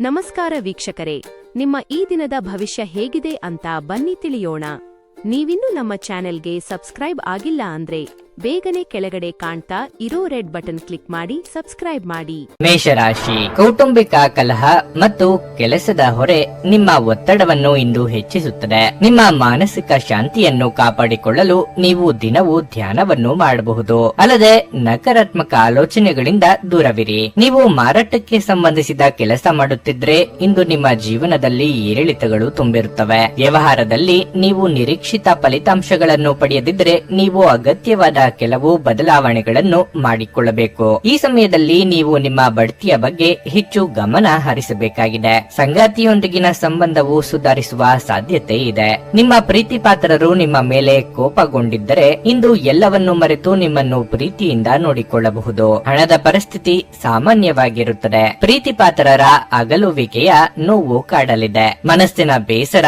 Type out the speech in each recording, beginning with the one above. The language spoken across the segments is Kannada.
ನಮಸ್ಕಾರ ವೀಕ್ಷಕರೇ, ನಿಮ್ಮ ಈ ದಿನದ ಭವಿಷ್ಯ ಹೇಗಿದೆ ಅಂತ ಬನ್ನಿ ತಿಳಿಯೋಣ. ನೀವಿನ್ನೂ ನಮ್ಮ ಚಾನೆಲ್ಗೆ ಸಬ್ಸ್ಕ್ರೈಬ್ ಆಗಿಲ್ಲ ಅಂದ್ರೆ ಬೇಗನೆ ಕೆಳಗಡೆ ಕಾಣ್ತಾ ಇರೋ ರೆಡ್ ಬಟನ್ ಕ್ಲಿಕ್ ಮಾಡಿ ಸಬ್ಸ್ಕ್ರೈಬ್ ಮಾಡಿ. ಮೇಷರಾಶಿ, ಕೌಟುಂಬಿಕ ಕಲಹ ಮತ್ತು ಕೆಲಸದ ಹೊರೆ ನಿಮ್ಮ ಒತ್ತಡವನ್ನು ಇಂದು ಹೆಚ್ಚಿಸುತ್ತದೆ. ನಿಮ್ಮ ಮಾನಸಿಕ ಶಾಂತಿಯನ್ನು ಕಾಪಾಡಿಕೊಳ್ಳಲು ನೀವು ದಿನವೂ ಧ್ಯಾನವನ್ನು ಮಾಡಬಹುದು. ಅಲ್ಲದೆ ನಕಾರಾತ್ಮಕ ಆಲೋಚನೆಗಳಿಂದ ದೂರವಿರಿ. ನೀವು ಮಾರಾಟಕ್ಕೆ ಸಂಬಂಧಿಸಿದ ಕೆಲಸ ಮಾಡುತ್ತಿದ್ರೆ ಇಂದು ನಿಮ್ಮ ಜೀವನದಲ್ಲಿ ಏರಿಳಿತಗಳು ತುಂಬಿರುತ್ತವೆ. ವ್ಯವಹಾರದಲ್ಲಿ ನೀವು ನಿರೀಕ್ಷಿತ ಫಲಿತಾಂಶಗಳನ್ನು ಪಡೆಯದಿದ್ದರೆ ನೀವು ಅಗತ್ಯವಾದ ಕೆಲವು ಬದಲಾವಣೆಗಳನ್ನು ಮಾಡಿಕೊಳ್ಳಬೇಕು. ಈ ಸಮಯದಲ್ಲಿ ನೀವು ನಿಮ್ಮ ಬಡ್ತಿಯ ಬಗ್ಗೆ ಹೆಚ್ಚು ಗಮನ ಹರಿಸಬೇಕಾಗಿದೆ. ಸಂಗಾತಿಯೊಂದಿಗಿನ ಸಂಬಂಧವು ಸುಧಾರಿಸುವ ಸಾಧ್ಯತೆ ಇದೆ. ನಿಮ್ಮ ಪ್ರೀತಿ ಪಾತ್ರರು ನಿಮ್ಮ ಮೇಲೆ ಕೋಪಗೊಂಡಿದ್ದರೆ ಇಂದು ಎಲ್ಲವನ್ನು ಮರೆತು ನಿಮ್ಮನ್ನು ಪ್ರೀತಿಯಿಂದ ನೋಡಿಕೊಳ್ಳಬಹುದು. ಹಣದ ಪರಿಸ್ಥಿತಿ ಸಾಮಾನ್ಯವಾಗಿರುತ್ತದೆ. ಪ್ರೀತಿ ಪಾತ್ರರ ಅಗಲುವಿಕೆಯ ನೋವು ಕಾಡಲಿದೆ. ಮನಸ್ಸಿನ ಬೇಸರ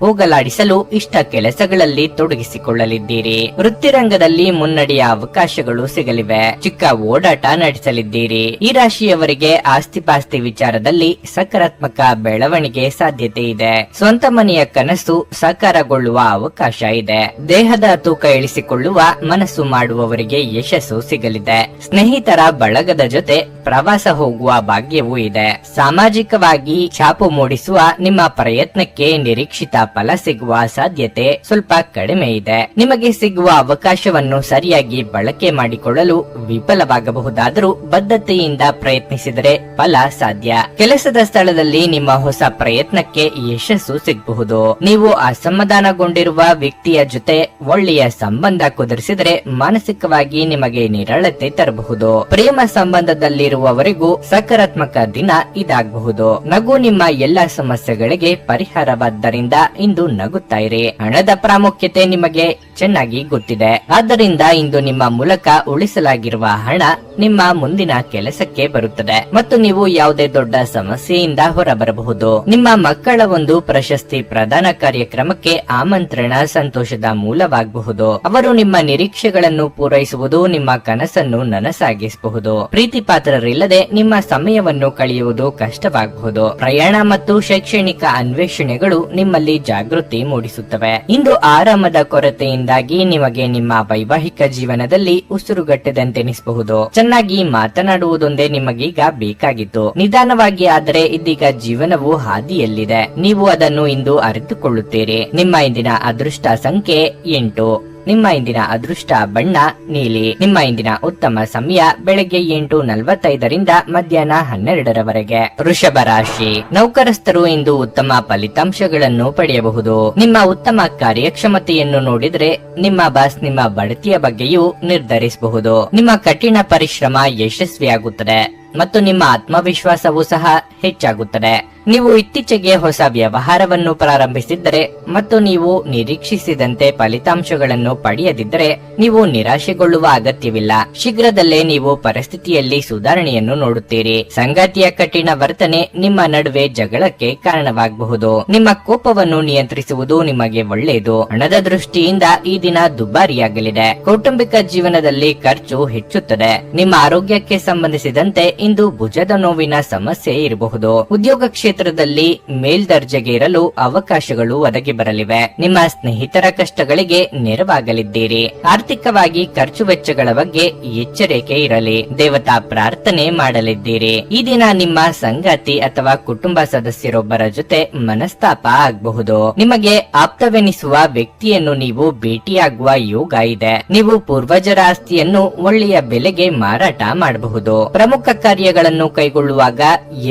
ಹೋಗಲಾಡಿಸಲು ಇಷ್ಟ ಕೆಲಸಗಳಲ್ಲಿ ತೊಡಗಿಸಿಕೊಳ್ಳಲಿದ್ದೀರಿ. ವೃತ್ತಿರಂಗದಲ್ಲಿ ಮುನ್ನಡೆಯ ಅವಕಾಶಗಳು ಸಿಗಲಿವೆ. ಚಿಕ್ಕ ಓಡಾಟ ನಡೆಸಲಿದ್ದೀರಿ. ಈ ರಾಶಿಯವರಿಗೆ ಆಸ್ತಿಪಾಸ್ತಿ ವಿಚಾರದಲ್ಲಿ ಸಕಾರಾತ್ಮಕ ಬೆಳವಣಿಗೆ ಸಾಧ್ಯತೆ ಇದೆ. ಸ್ವಂತ ಮನೆಯ ಕನಸು ಸಾಕಾರಗೊಳ್ಳುವ ಅವಕಾಶ ಇದೆ. ದೇಹದ ತೂಕ ಇಳಿಸಿಕೊಳ್ಳುವ ಮನಸ್ಸು ಮಾಡುವವರಿಗೆ ಯಶಸ್ಸು ಸಿಗಲಿದೆ. ಸ್ನೇಹಿತರ ಬಳಗದ ಜೊತೆ ಪ್ರವಾಸ ಹೋಗುವ ಭಾಗ್ಯವೂ ಇದೆ. ಸಾಮಾಜಿಕವಾಗಿ ಛಾಪು ಮೂಡಿಸುವ ನಿಮ್ಮ ಪ್ರಯತ್ನಕ್ಕೆ ನಿರೀಕ್ಷಿತ ಫಲ ಸಿಗುವ ಸಾಧ್ಯತೆ ಸ್ವಲ್ಪ ಕಡಿಮೆ ಇದೆ. ನಿಮಗೆ ಸಿಗುವ ಅವಕಾಶವನ್ನು ಸರಿಯಾಗಿ ಬಳಕೆ ಮಾಡಿಕೊಳ್ಳಲು ವಿಫಲವಾಗಬಹುದಾದರೂ ಬದ್ಧತೆಯಿಂದ ಪ್ರಯತ್ನಿಸಿದರೆ ಫಲ ಸಾಧ್ಯ. ಕೆಲಸದ ಸ್ಥಳದಲ್ಲಿ ನಿಮ್ಮ ಹೊಸ ಪ್ರಯತ್ನಕ್ಕೆ ಯಶಸ್ಸು ಸಿಗಬಹುದು. ನೀವು ಅಸಮಾಧಾನಗೊಂಡಿರುವ ವ್ಯಕ್ತಿಯ ಜೊತೆ ಒಳ್ಳೆಯ ಸಂಬಂಧ ಕುದುರಿಸಿದರೆ ಮಾನಸಿಕವಾಗಿ ನಿಮಗೆ ನಿರಾಳತೆ ತರಬಹುದು. ಪ್ರೇಮ ಸಂಬಂಧದಲ್ಲಿರುವವರಿಗೂ ಸಕಾರಾತ್ಮಕ ದಿನ ಇದಾಗಬಹುದು. ನಗು ನಿಮ್ಮ ಎಲ್ಲಾ ಸಮಸ್ಯೆಗಳಿಗೆ ಪರಿಹಾರವಾದ್ದರಿಂದ ಇಂದು ನಗುತ್ತಾ ಇರಿ. ಹಣದ ಪ್ರಾಮುಖ್ಯತೆ ನಿಮಗೆ ಚೆನ್ನಾಗಿ ಗೊತ್ತಿದೆ. ಆದ್ದರಿಂದ ಇಂದು ನಿಮ್ಮ ಮೂಲಕ ಉಳಿಸಲಾಗಿರುವ ಹಣ ನಿಮ್ಮ ಮುಂದಿನ ಕೆಲಸಕ್ಕೆ ಬರುತ್ತದೆ ಮತ್ತು ನೀವು ಯಾವುದೇ ದೊಡ್ಡ ಸಮಸ್ಯೆಯಿಂದ ಹೊರಬರಬಹುದು. ನಿಮ್ಮ ಮಕ್ಕಳ ಒಂದು ಪ್ರಶಸ್ತಿ ಪ್ರದಾನ ಕಾರ್ಯಕ್ರಮಕ್ಕೆ ಆಮಂತ್ರಣ ಸಂತೋಷದ ಮೂಲವಾಗಬಹುದು. ಅವರು ನಿಮ್ಮ ನಿರೀಕ್ಷೆಗಳನ್ನು ಪೂರೈಸುವುದು ನಿಮ್ಮ ಕನಸನ್ನು ನನಸಾಗಿಸಬಹುದು. ಪ್ರೀತಿ ಪಾತ್ರರಿಲ್ಲದೆ ನಿಮ್ಮ ಸಮಯವನ್ನು ಕಳೆಯುವುದು ಕಷ್ಟವಾಗಬಹುದು. ಪ್ರಯಾಣ ಮತ್ತು ಶೈಕ್ಷಣಿಕ ಅನ್ವೇಷಣೆಗಳು ನಿಮ್ಮಲ್ಲಿ ಜಾಗೃತಿ ಮೂಡಿಸುತ್ತವೆ. ಇಂದು ಆರಾಮದ ಕೊರತೆಯಿಂದಾಗಿ ನಿಮಗೆ ನಿಮ್ಮ ವೈವಾಹಿಕ ಜೀವನದಲ್ಲಿ ಉಸಿರುಗಟ್ಟದಂತೆನಿಸಬಹುದು. ಚೆನ್ನಾಗಿ ಮಾತನಾಡುವುದೊಂದೇ ನಿಮಗೀಗ ಬೇಕಾಗಿತ್ತು. ನಿಧಾನವಾಗಿ ಆದರೆ ಇದೀಗ ಜೀವನವು ಹಾದಿಯಲ್ಲಿದೆ. ನೀವು ಅದನ್ನು ಇಂದು ಅರಿತುಕೊಳ್ಳುತ್ತೀರಿ. ನಿಮ್ಮ ಇಂದಿನ ಅದೃಷ್ಟ ಸಂಖ್ಯೆ 8. ನಿಮ್ಮ ಇಂದಿನ ಅದೃಷ್ಟ ಬಣ್ಣ ನೀಲಿ. ನಿಮ್ಮ ಇಂದಿನ ಉತ್ತಮ ಸಮಯ ಬೆಳಗ್ಗೆ 8:45ರಿಂದ ಮಧ್ಯಾಹ್ನ 12ರವರೆಗೆ. ವೃಷಭ ರಾಶಿ, ನೌಕರಸ್ಥರು ಇಂದು ಉತ್ತಮ ಫಲಿತಾಂಶಗಳನ್ನು ಪಡೆಯಬಹುದು. ನಿಮ್ಮ ಉತ್ತಮ ಕಾರ್ಯಕ್ಷಮತೆಯನ್ನು ನೋಡಿದ್ರೆ ನಿಮ್ಮ ಬಾಸ್ ನಿಮ್ಮ ಬಡ್ತಿಯ ಬಗ್ಗೆಯೂ ನಿರ್ಧರಿಸಬಹುದು. ನಿಮ್ಮ ಕಠಿಣ ಪರಿಶ್ರಮ ಯಶಸ್ವಿಯಾಗುತ್ತದೆ ಮತ್ತು ನಿಮ್ಮ ಆತ್ಮವಿಶ್ವಾಸವೂ ಸಹ ಹೆಚ್ಚಾಗುತ್ತದೆ. ನೀವು ಇತ್ತೀಚೆಗೆ ಹೊಸ ವ್ಯವಹಾರವನ್ನು ಪ್ರಾರಂಭಿಸಿದ್ದರೆ ಮತ್ತು ನೀವು ನಿರೀಕ್ಷಿಸಿದಂತೆ ಫಲಿತಾಂಶಗಳನ್ನು ಪಡೆಯದಿದ್ದರೆ ನೀವು ನಿರಾಶೆಗೊಳ್ಳುವ ಅಗತ್ಯವಿಲ್ಲ. ಶೀಘ್ರದಲ್ಲೇ ನೀವು ಪರಿಸ್ಥಿತಿಯಲ್ಲಿ ಸುಧಾರಣೆಯನ್ನು ನೋಡುತ್ತೀರಿ. ಸಂಗಾತಿಯ ಕಠಿಣ ವರ್ತನೆ ನಿಮ್ಮ ನಡುವೆ ಜಗಳಕ್ಕೆ ಕಾರಣವಾಗಬಹುದು. ನಿಮ್ಮ ಕೋಪವನ್ನು ನಿಯಂತ್ರಿಸುವುದು ನಿಮಗೆ ಒಳ್ಳೆಯದು. ಹಣದ ದೃಷ್ಟಿಯಿಂದ ಈ ದಿನ ದುಬಾರಿಯಾಗಲಿದೆ. ಕೌಟುಂಬಿಕ ಜೀವನದಲ್ಲಿ ಖರ್ಚು ಹೆಚ್ಚುತ್ತದೆ. ನಿಮ್ಮ ಆರೋಗ್ಯಕ್ಕೆ ಸಂಬಂಧಿಸಿದಂತೆ ಇಂದು ಭುಜದ ನೋವಿನ ಸಮಸ್ಯೆ ಇರಬಹುದು. ಉದ್ಯೋಗ ಕ್ಷೇತ್ರದಲ್ಲಿ ಮೇಲ್ದರ್ಜೆಗೆ ಇರಲು ಅವಕಾಶಗಳು ಒದಗಿ ಬರಲಿವೆ. ನಿಮ್ಮ ಸ್ನೇಹಿತರ ಕಷ್ಟಗಳಿಗೆ ನೆರವಾಗಲಿದ್ದೀರಿ. ಆರ್ಥಿಕವಾಗಿ ಖರ್ಚು ವೆಚ್ಚಗಳ ಬಗ್ಗೆ ಎಚ್ಚರಿಕೆ ಇರಲಿ. ದೇವತಾ ಪ್ರಾರ್ಥನೆ ಮಾಡಲಿದ್ದೀರಿ. ಈ ದಿನ ನಿಮ್ಮ ಸಂಗಾತಿ ಅಥವಾ ಕುಟುಂಬ ಸದಸ್ಯರೊಬ್ಬರ ಜೊತೆ ಮನಸ್ತಾಪ ಆಗಬಹುದು. ನಿಮಗೆ ಆಪ್ತವೆನಿಸುವ ವ್ಯಕ್ತಿಯನ್ನು ನೀವು ಭೇಟಿಯಾಗುವ ಯೋಗ ಇದೆ. ನೀವು ಪೂರ್ವಜರ ಆಸ್ತಿಯನ್ನು ಒಳ್ಳೆಯ ಬೆಲೆಗೆ ಮಾರಾಟ ಮಾಡಬಹುದು. ಪ್ರಮುಖ ಕಾರ್ಯಗಳನ್ನು ಕೈಗೊಳ್ಳುವಾಗ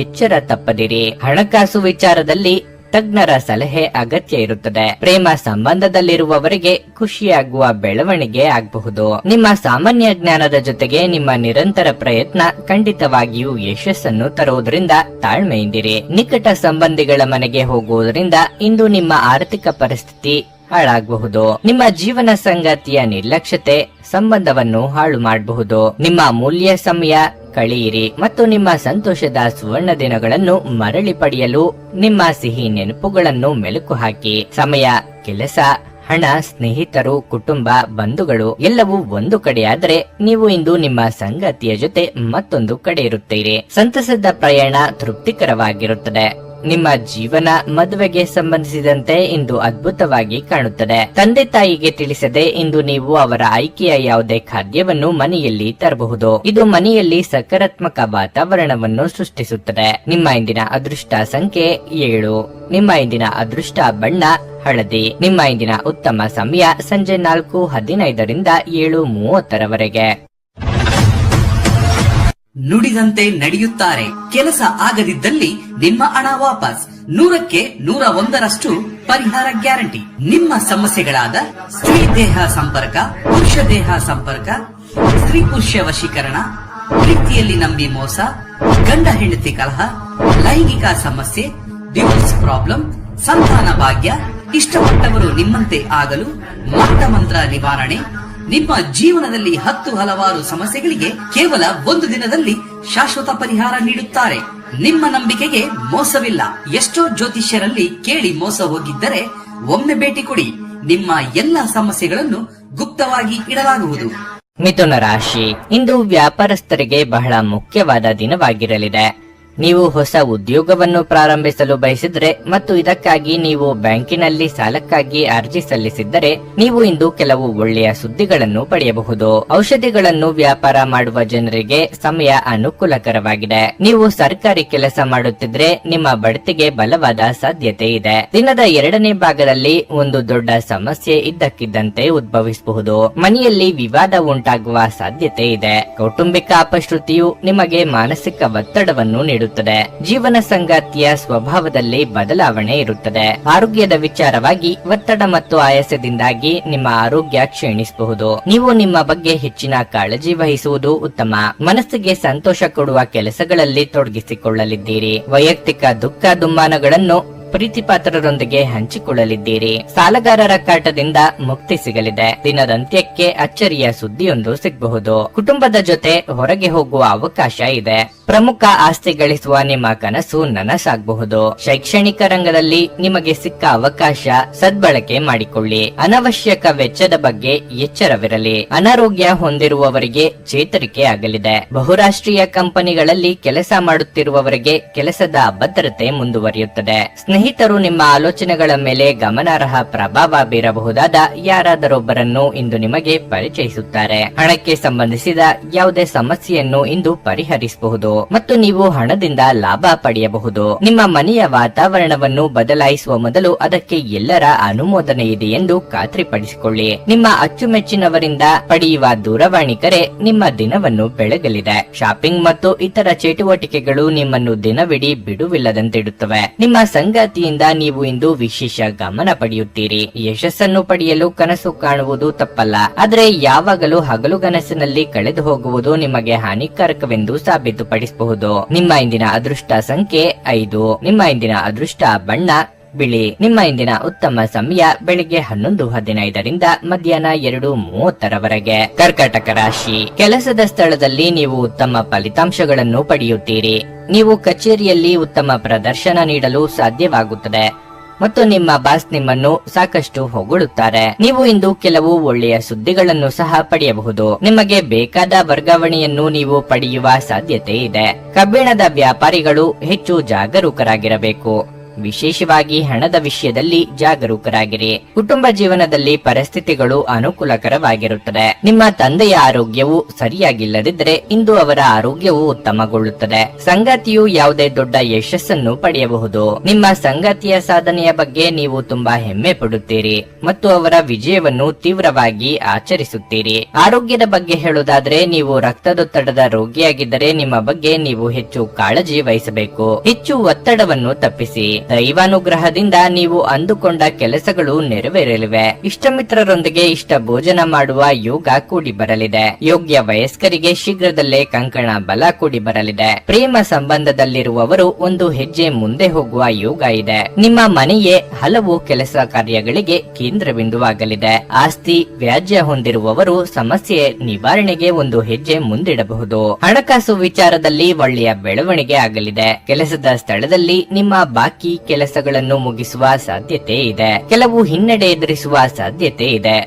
ಎಚ್ಚರ ತಪ್ಪದಿರಿ. ಹಣಕಾಸು ವಿಚಾರದಲ್ಲಿ ತಜ್ಞರ ಸಲಹೆ ಅಗತ್ಯ ಇರುತ್ತದೆ. ಪ್ರೇಮ ಸಂಬಂಧದಲ್ಲಿರುವವರಿಗೆ ಖುಷಿಯಾಗುವ ಬೆಳವಣಿಗೆ ಆಗಬಹುದು. ನಿಮ್ಮ ಸಾಮಾನ್ಯ ಜ್ಞಾನದ ಜೊತೆಗೆ ನಿಮ್ಮ ನಿರಂತರ ಪ್ರಯತ್ನ ಖಂಡಿತವಾಗಿಯೂ ಯಶಸ್ಸನ್ನು ತರುವುದರಿಂದ ತಾಳ್ಮೆಯಿಂದಿರಿ. ನಿಕಟ ಸಂಬಂಧಿಗಳ ಮನೆಗೆ ಹೋಗುವುದರಿಂದ ಇಂದು ನಿಮ್ಮ ಆರ್ಥಿಕ ಪರಿಸ್ಥಿತಿ ಹಾಳಾಗಬಹುದು. ನಿಮ್ಮ ಜೀವನ ಸಂಗಾತಿಯ ನಿರ್ಲಕ್ಷ್ಯತೆ ಸಂಬಂಧವನ್ನು ಹಾಳು ಮಾಡಬಹುದು. ನಿಮ್ಮ ಅಮೂಲ್ಯ ಸಮಯ ಕಳೆಯಿರಿ ಮತ್ತು ನಿಮ್ಮ ಸಂತೋಷದ ಸುವರ್ಣ ದಿನಗಳನ್ನು ಮರಳಿ ಪಡೆಯಲು ನಿಮ್ಮ ಸಿಹಿ ನೆನಪುಗಳನ್ನು ಮೆಲುಕು ಹಾಕಿ. ಸಮಯ, ಕೆಲಸ, ಹಣ, ಸ್ನೇಹಿತರು, ಕುಟುಂಬ, ಬಂಧುಗಳು ಎಲ್ಲವೂ ಒಂದು ಕಡೆಯಾದರೆ ನೀವು ಇಂದು ನಿಮ್ಮ ಸಂಗಾತಿಯ ಜೊತೆ ಮತ್ತೊಂದು ಕಡೆ ಇರುತ್ತೀರಿ. ಸಂತಸದ ಪ್ರಯಾಣ ತೃಪ್ತಿಕರವಾಗಿರುತ್ತದೆ. ನಿಮ್ಮ ಜೀವನ ಮದುವೆಗೆ ಸಂಬಂಧಿಸಿದಂತೆ ಇಂದು ಅದ್ಭುತವಾಗಿ ಕಾಣುತ್ತದೆ. ತಂದೆ ತಾಯಿಗೆ ತಿಳಿಸದೆ ಇಂದು ನೀವು ಅವರ ಆಯ್ಕೆಯ ಯಾವುದೇ ಖಾದ್ಯವನ್ನು ಮನೆಯಲ್ಲಿ ತರಬಹುದು. ಇದು ಮನೆಯಲ್ಲಿ ಸಕಾರಾತ್ಮಕ ವಾತಾವರಣವನ್ನು ಸೃಷ್ಟಿಸುತ್ತದೆ. ನಿಮ್ಮ ಇಂದಿನ ಅದೃಷ್ಟ ಸಂಖ್ಯೆ 7. ನಿಮ್ಮ ಇಂದಿನ ಅದೃಷ್ಟ ಬಣ್ಣ ಹಳದಿ. ನಿಮ್ಮ ಇಂದಿನ ಉತ್ತಮ ಸಮಯ ಸಂಜೆ 4:15 7:30 ನುಡಿದಂತೆ ನಡೆಯುತ್ತಾರೆ. ಕೆಲಸ ಆಗದಿದ್ದಲ್ಲಿ ನಿಮ್ಮ ಹಣ ವಾಪಸ್. 100ಕ್ಕೆ 101ರಷ್ಟು ಪರಿಹಾರ ಗ್ಯಾರಂಟಿ. ನಿಮ್ಮ ಸಮಸ್ಯೆಗಳಾದ ಸ್ತ್ರೀ ದೇಹ ಸಂಪರ್ಕ, ಪುರುಷ ದೇಹ ಸಂಪರ್ಕ, ಸ್ತ್ರೀ ಪುರುಷ ವಶೀಕರಣ, ಪ್ರೀತಿಯಲ್ಲಿ ನಂಬಿ ಮೋಸ, ಗಂಡ ಹೆಂಡತಿ ಕಲಹ, ಲೈಂಗಿಕ ಸಮಸ್ಯೆ, ಡಿವೋರ್ಸ್ ಪ್ರಾಬ್ಲಮ್, ಸಂತಾನ ಭಾಗ್ಯ, ಇಷ್ಟಪಟ್ಟವರು ನಿಮ್ಮಂತೆ ಆಗಲು ಮಂತ್ರ ನಿವಾರಣೆ, ನಿಮ್ಮ ಜೀವನದಲ್ಲಿ 10 ಹಲವಾರು ಸಮಸ್ಯೆಗಳಿಗೆ ಕೇವಲ 1 ದಿನದಲ್ಲಿ ಶಾಶ್ವತ ಪರಿಹಾರ ನೀಡುತ್ತಾರೆ. ನಿಮ್ಮ ನಂಬಿಕೆಗೆ ಮೋಸವಿಲ್ಲ. ಎಷ್ಟೋ ಜ್ಯೋತಿಷ್ಯರಲ್ಲಿ ಕೇಳಿ ಮೋಸ ಹೋಗಿದ್ದರೆ ಒಮ್ಮೆ ಭೇಟಿ ಕೊಡಿ. ನಿಮ್ಮ ಎಲ್ಲಾ ಸಮಸ್ಯೆಗಳನ್ನು ಗುಪ್ತವಾಗಿ ಇಡಲಾಗುವುದು. ಮಿಥುನ ರಾಶಿ. ಇಂದು ವ್ಯಾಪಾರಸ್ಥರಿಗೆ ಬಹಳ ಮುಖ್ಯವಾದ ದಿನವಾಗಿರಲಿದೆ. ನೀವು ಹೊಸ ಉದ್ಯೋಗವನ್ನು ಪ್ರಾರಂಭಿಸಲು ಬಯಸಿದ್ರೆ ಮತ್ತು ಇದಕ್ಕಾಗಿ ನೀವು ಬ್ಯಾಂಕಿನಲ್ಲಿ ಸಾಲಕ್ಕಾಗಿ ಅರ್ಜಿ ಸಲ್ಲಿಸಿದ್ದರೆ ನೀವು ಇಂದು ಕೆಲವು ಒಳ್ಳೆಯ ಸುದ್ದಿಗಳನ್ನು ಪಡೆಯಬಹುದು. ಔಷಧಿಗಳನ್ನು ವ್ಯಾಪಾರ ಮಾಡುವ ಜನರಿಗೆ ಸಮಯ ಅನುಕೂಲಕರವಾಗಿದೆ. ನೀವು ಸರ್ಕಾರಿ ಕೆಲಸ ಮಾಡುತ್ತಿದ್ರೆ ನಿಮ್ಮ ಬಡ್ತಿಗೆ ಬಲವಾದ ಸಾಧ್ಯತೆ ಇದೆ. ದಿನದ 2ನೇ ಭಾಗದಲ್ಲಿ ಒಂದು ದೊಡ್ಡ ಸಮಸ್ಯೆ ಇದ್ದಕ್ಕಿದ್ದಂತೆ ಉದ್ಭವಿಸಬಹುದು. ಮನೆಯಲ್ಲಿ ವಿವಾದ ಉಂಟಾಗುವ ಸಾಧ್ಯತೆ ಇದೆ. ಕೌಟುಂಬಿಕ ಅಪಶ್ರುತಿಯು ನಿಮಗೆ ಮಾನಸಿಕ ಒತ್ತಡವನ್ನು ನೀಡುತ್ತದೆ. ಜೀವನ ಸಂಗಾತಿಯ ಸ್ವಭಾವದಲ್ಲಿ ಬದಲಾವಣೆ ಇರುತ್ತದೆ. ಆರೋಗ್ಯದ ವಿಚಾರವಾಗಿ ಒತ್ತಡ ಮತ್ತು ಆಯಾಸದಿಂದಾಗಿ ನಿಮ್ಮ ಆರೋಗ್ಯ ಕ್ಷೀಣಿಸಬಹುದು. ನೀವು ನಿಮ್ಮ ಬಗ್ಗೆ ಹೆಚ್ಚಿನ ಕಾಳಜಿ ವಹಿಸುವುದು ಉತ್ತಮ. ಮನಸ್ಸಿಗೆ ಸಂತೋಷ ಕೊಡುವ ಕೆಲಸಗಳಲ್ಲಿ ತೊಡಗಿಸಿಕೊಳ್ಳಲಿದ್ದೀರಿ. ವೈಯಕ್ತಿಕ ದುಃಖ ದುಮ್ಮಾನಗಳನ್ನು ಪ್ರೀತಿಪಾತ್ರರೊಂದಿಗೆ ಹಂಚಿಕೊಳ್ಳಲಿದ್ದೀರಿ. ಸಾಲಗಾರರ ಕಾಟದಿಂದ ಮುಕ್ತಿ ಸಿಗಲಿದೆ. ದಿನದಂತ್ಯಕ್ಕೆ ಅಚ್ಚರಿಯ ಸುದ್ದಿಯೊಂದು ಸಿಗಬಹುದು. ಕುಟುಂಬದ ಜೊತೆ ಹೊರಗೆ ಹೋಗುವ ಅವಕಾಶ ಇದೆ. ಪ್ರಮುಖ ಆಸ್ತಿ ಗಳಿಸುವ ನಿಮ್ಮ ಕನಸು ನನಸಾಗಬಹುದು. ಶೈಕ್ಷಣಿಕ ರಂಗದಲ್ಲಿ ನಿಮಗೆ ಸಿಕ್ಕ ಅವಕಾಶ ಸದ್ಬಳಕೆ ಮಾಡಿಕೊಳ್ಳಿ. ಅನವಶ್ಯಕ ವೆಚ್ಚದ ಬಗ್ಗೆ ಎಚ್ಚರವಿರಲಿ. ಅನಾರೋಗ್ಯ ಹೊಂದಿರುವವರಿಗೆ ಚೇತರಿಕೆ ಆಗಲಿದೆ. ಬಹುರಾಷ್ಟ್ರೀಯ ಕಂಪನಿಗಳಲ್ಲಿ ಕೆಲಸ ಮಾಡುತ್ತಿರುವವರಿಗೆ ಕೆಲಸದ ಅಭದ್ರತೆ ಮುಂದುವರಿಯುತ್ತದೆ. ಸ್ನೇಹಿತರು ನಿಮ್ಮ ಆಲೋಚನೆಗಳ ಮೇಲೆ ಗಮನಾರ್ಹ ಪ್ರಭಾವ ಬೀರಬಹುದಾದ ಯಾರಾದರೊಬ್ಬರನ್ನು ಇಂದು ನಿಮಗೆ ಪರಿಚಯಿಸುತ್ತಾರೆ. ಹಣಕ್ಕೆ ಸಂಬಂಧಿಸಿದ ಯಾವುದೇ ಸಮಸ್ಯೆಯನ್ನು ಇಂದು ಪರಿಹರಿಸಬಹುದು ಮತ್ತು ನೀವು ಹಣದಿಂದ ಲಾಭ ಪಡೆಯಬಹುದು. ನಿಮ್ಮ ಮನೆಯ ವಾತಾವರಣವನ್ನು ಬದಲಾಯಿಸುವ ಮೊದಲು ಅದಕ್ಕೆ ಎಲ್ಲರ ಅನುಮೋದನೆ ಇದೆ ಎಂದು ಖಾತ್ರಿಪಡಿಸಿಕೊಳ್ಳಿ. ನಿಮ್ಮ ಅಚ್ಚುಮೆಚ್ಚಿನವರಿಂದ ಪಡೆಯುವ ದೂರವಾಣಿ ಕರೆ ನಿಮ್ಮ ದಿನವನ್ನು ಬೆಳಗಲಿದೆ. ಶಾಪಿಂಗ್ ಮತ್ತು ಇತರ ಚಟುವಟಿಕೆಗಳು ನಿಮ್ಮನ್ನು ದಿನವಿಡೀ ಬಿಡುವಿಲ್ಲದಂತಿಡುತ್ತವೆ. ನಿಮ್ಮ ಸಂಗಾತಿಯಿಂದ ನೀವು ಇಂದು ವಿಶೇಷ ಗಮನ ಪಡೆಯುತ್ತೀರಿ. ಯಶಸ್ಸನ್ನು ಪಡೆಯಲು ಕನಸು ಕಾಣುವುದು ತಪ್ಪಲ್ಲ, ಆದರೆ ಯಾವಾಗಲೂ ಹಗಲುಗನಸಿನಲ್ಲಿ ಕಳೆದು ಹೋಗುವುದು ನಿಮಗೆ ಹಾನಿಕಾರಕವೆಂದು ಸಾಬೀತುಪಡಿಸಬಹುದು. ನಿಮ್ಮ ಇಂದಿನ ಅದೃಷ್ಟ ಸಂಖ್ಯೆ 5. ನಿಮ್ಮ ಇಂದಿನ ಅದೃಷ್ಟ ಬಣ್ಣ ಬಿಳಿ. ನಿಮ್ಮ ಇಂದಿನ ಉತ್ತಮ ಸಮಯ ಬೆಳಿಗ್ಗೆ 11:15 ಮಧ್ಯಾಹ್ನ 2:30 ಕರ್ಕಾಟಕ ರಾಶಿ. ಕೆಲಸದ ಸ್ಥಳದಲ್ಲಿ ನೀವು ಉತ್ತಮ ಫಲಿತಾಂಶಗಳನ್ನು ಪಡೆಯುತ್ತೀರಿ. ನೀವು ಕಚೇರಿಯಲ್ಲಿ ಉತ್ತಮ ಪ್ರದರ್ಶನ ನೀಡಲು ಸಾಧ್ಯವಾಗುತ್ತದೆ ಮತ್ತು ನಿಮ್ಮ ಬಾಸ್ ನಿಮ್ಮನ್ನು ಸಾಕಷ್ಟು ಹೊಗಳುತ್ತಾರೆ. ನೀವು ಇಂದು ಕೆಲವು ಒಳ್ಳೆಯ ಸುದ್ದಿಗಳನ್ನು ಸಹ ಪಡೆಯಬಹುದು. ನಿಮಗೆ ಬೇಕಾದ ವರ್ಗಾವಣೆಯನ್ನು ನೀವು ಪಡೆಯುವ ಸಾಧ್ಯತೆ ಇದೆ. ಕಬ್ಬಿಣದ ವ್ಯಾಪಾರಿಗಳು ಹೆಚ್ಚು ಜಾಗರೂಕರಾಗಿರಬೇಕು. ವಿಶೇಷವಾಗಿ ಹಣದ ವಿಷಯದಲ್ಲಿ ಜಾಗರೂಕರಾಗಿರಿ. ಕುಟುಂಬ ಜೀವನದಲ್ಲಿ ಪರಿಸ್ಥಿತಿಗಳು ಅನುಕೂಲಕರವಾಗಿರುತ್ತದೆ. ನಿಮ್ಮ ತಂದೆಯ ಆರೋಗ್ಯವು ಸರಿಯಾಗಿಲ್ಲದಿದ್ದರೆ ಇಂದು ಅವರ ಆರೋಗ್ಯವು ಉತ್ತಮಗೊಳ್ಳುತ್ತದೆ. ಸಂಗಾತಿಯು ಯಾವುದೇ ದೊಡ್ಡ ಯಶಸ್ಸನ್ನು ಪಡೆಯಬಹುದು. ನಿಮ್ಮ ಸಂಗಾತಿಯ ಸಾಧನೆಯ ಬಗ್ಗೆ ನೀವು ತುಂಬಾ ಹೆಮ್ಮೆ ಪಡುತ್ತೀರಿ ಮತ್ತು ಅವರ ವಿಜಯವನ್ನು ತೀವ್ರವಾಗಿ ಆಚರಿಸುತ್ತೀರಿ. ಆರೋಗ್ಯದ ಬಗ್ಗೆ ಹೇಳುವುದಾದ್ರೆ ನೀವು ರಕ್ತದೊತ್ತಡದ ರೋಗಿಯಾಗಿದ್ದರೆ ನಿಮ್ಮ ಬಗ್ಗೆ ನೀವು ಹೆಚ್ಚು ಕಾಳಜಿ ವಹಿಸಬೇಕು. ಹೆಚ್ಚು ಒತ್ತಡವನ್ನು ತಪ್ಪಿಸಿ. ದೈವಾನುಗ್ರಹದಿಂದ ನೀವು ಅಂದುಕೊಂಡ ಕೆಲಸಗಳು ನೆರವೇರಲಿವೆ. ಇಷ್ಟಮಿತ್ರರೊಂದಿಗೆ ಇಷ್ಟ ಭೋಜನ ಮಾಡುವ ಯೋಗ ಕೂಡಿ ಬರಲಿದೆ. ಯೋಗ್ಯ ವಯಸ್ಕರಿಗೆ ಶೀಘ್ರದಲ್ಲೇ ಕಂಕಣ ಬಲ ಕೂಡಿ ಬರಲಿದೆ. ಪ್ರೇಮ ಸಂಬಂಧದಲ್ಲಿರುವವರು ಒಂದು ಹೆಜ್ಜೆ ಮುಂದೆ ಹೋಗುವ ಯೋಗ ಇದೆ. ನಿಮ್ಮ ಮನೆಯೇ ಹಲವು ಕೆಲಸ ಕಾರ್ಯಗಳಿಗೆ ಕೇಂದ್ರ ಬಿಂದುವಾಗಲಿದೆ. ಆಸ್ತಿ ವ್ಯಾಜ್ಯ ಹೊಂದಿರುವವರು ಸಮಸ್ಯೆ ನಿವಾರಣೆಗೆ ಒಂದು ಹೆಜ್ಜೆ ಮುಂದಿಡಬಹುದು. ಹಣಕಾಸು ವಿಚಾರದಲ್ಲಿ ಒಳ್ಳೆಯ ಬೆಳವಣಿಗೆ ಆಗಲಿದೆ. ಕೆಲಸದ ಸ್ಥಳದಲ್ಲಿ ನಿಮ್ಮ ಬಾಕಿ ಈ ಕೆಲಸಗಳನ್ನು ಮುಗಿಸುವ ಸಾಧ್ಯತೆ ಇದೆ. ಕೆಲವು ಹಿನ್ನಡೆ ಎದುರಿಸುವ ಸಾಧ್ಯತೆ ಇದೆ.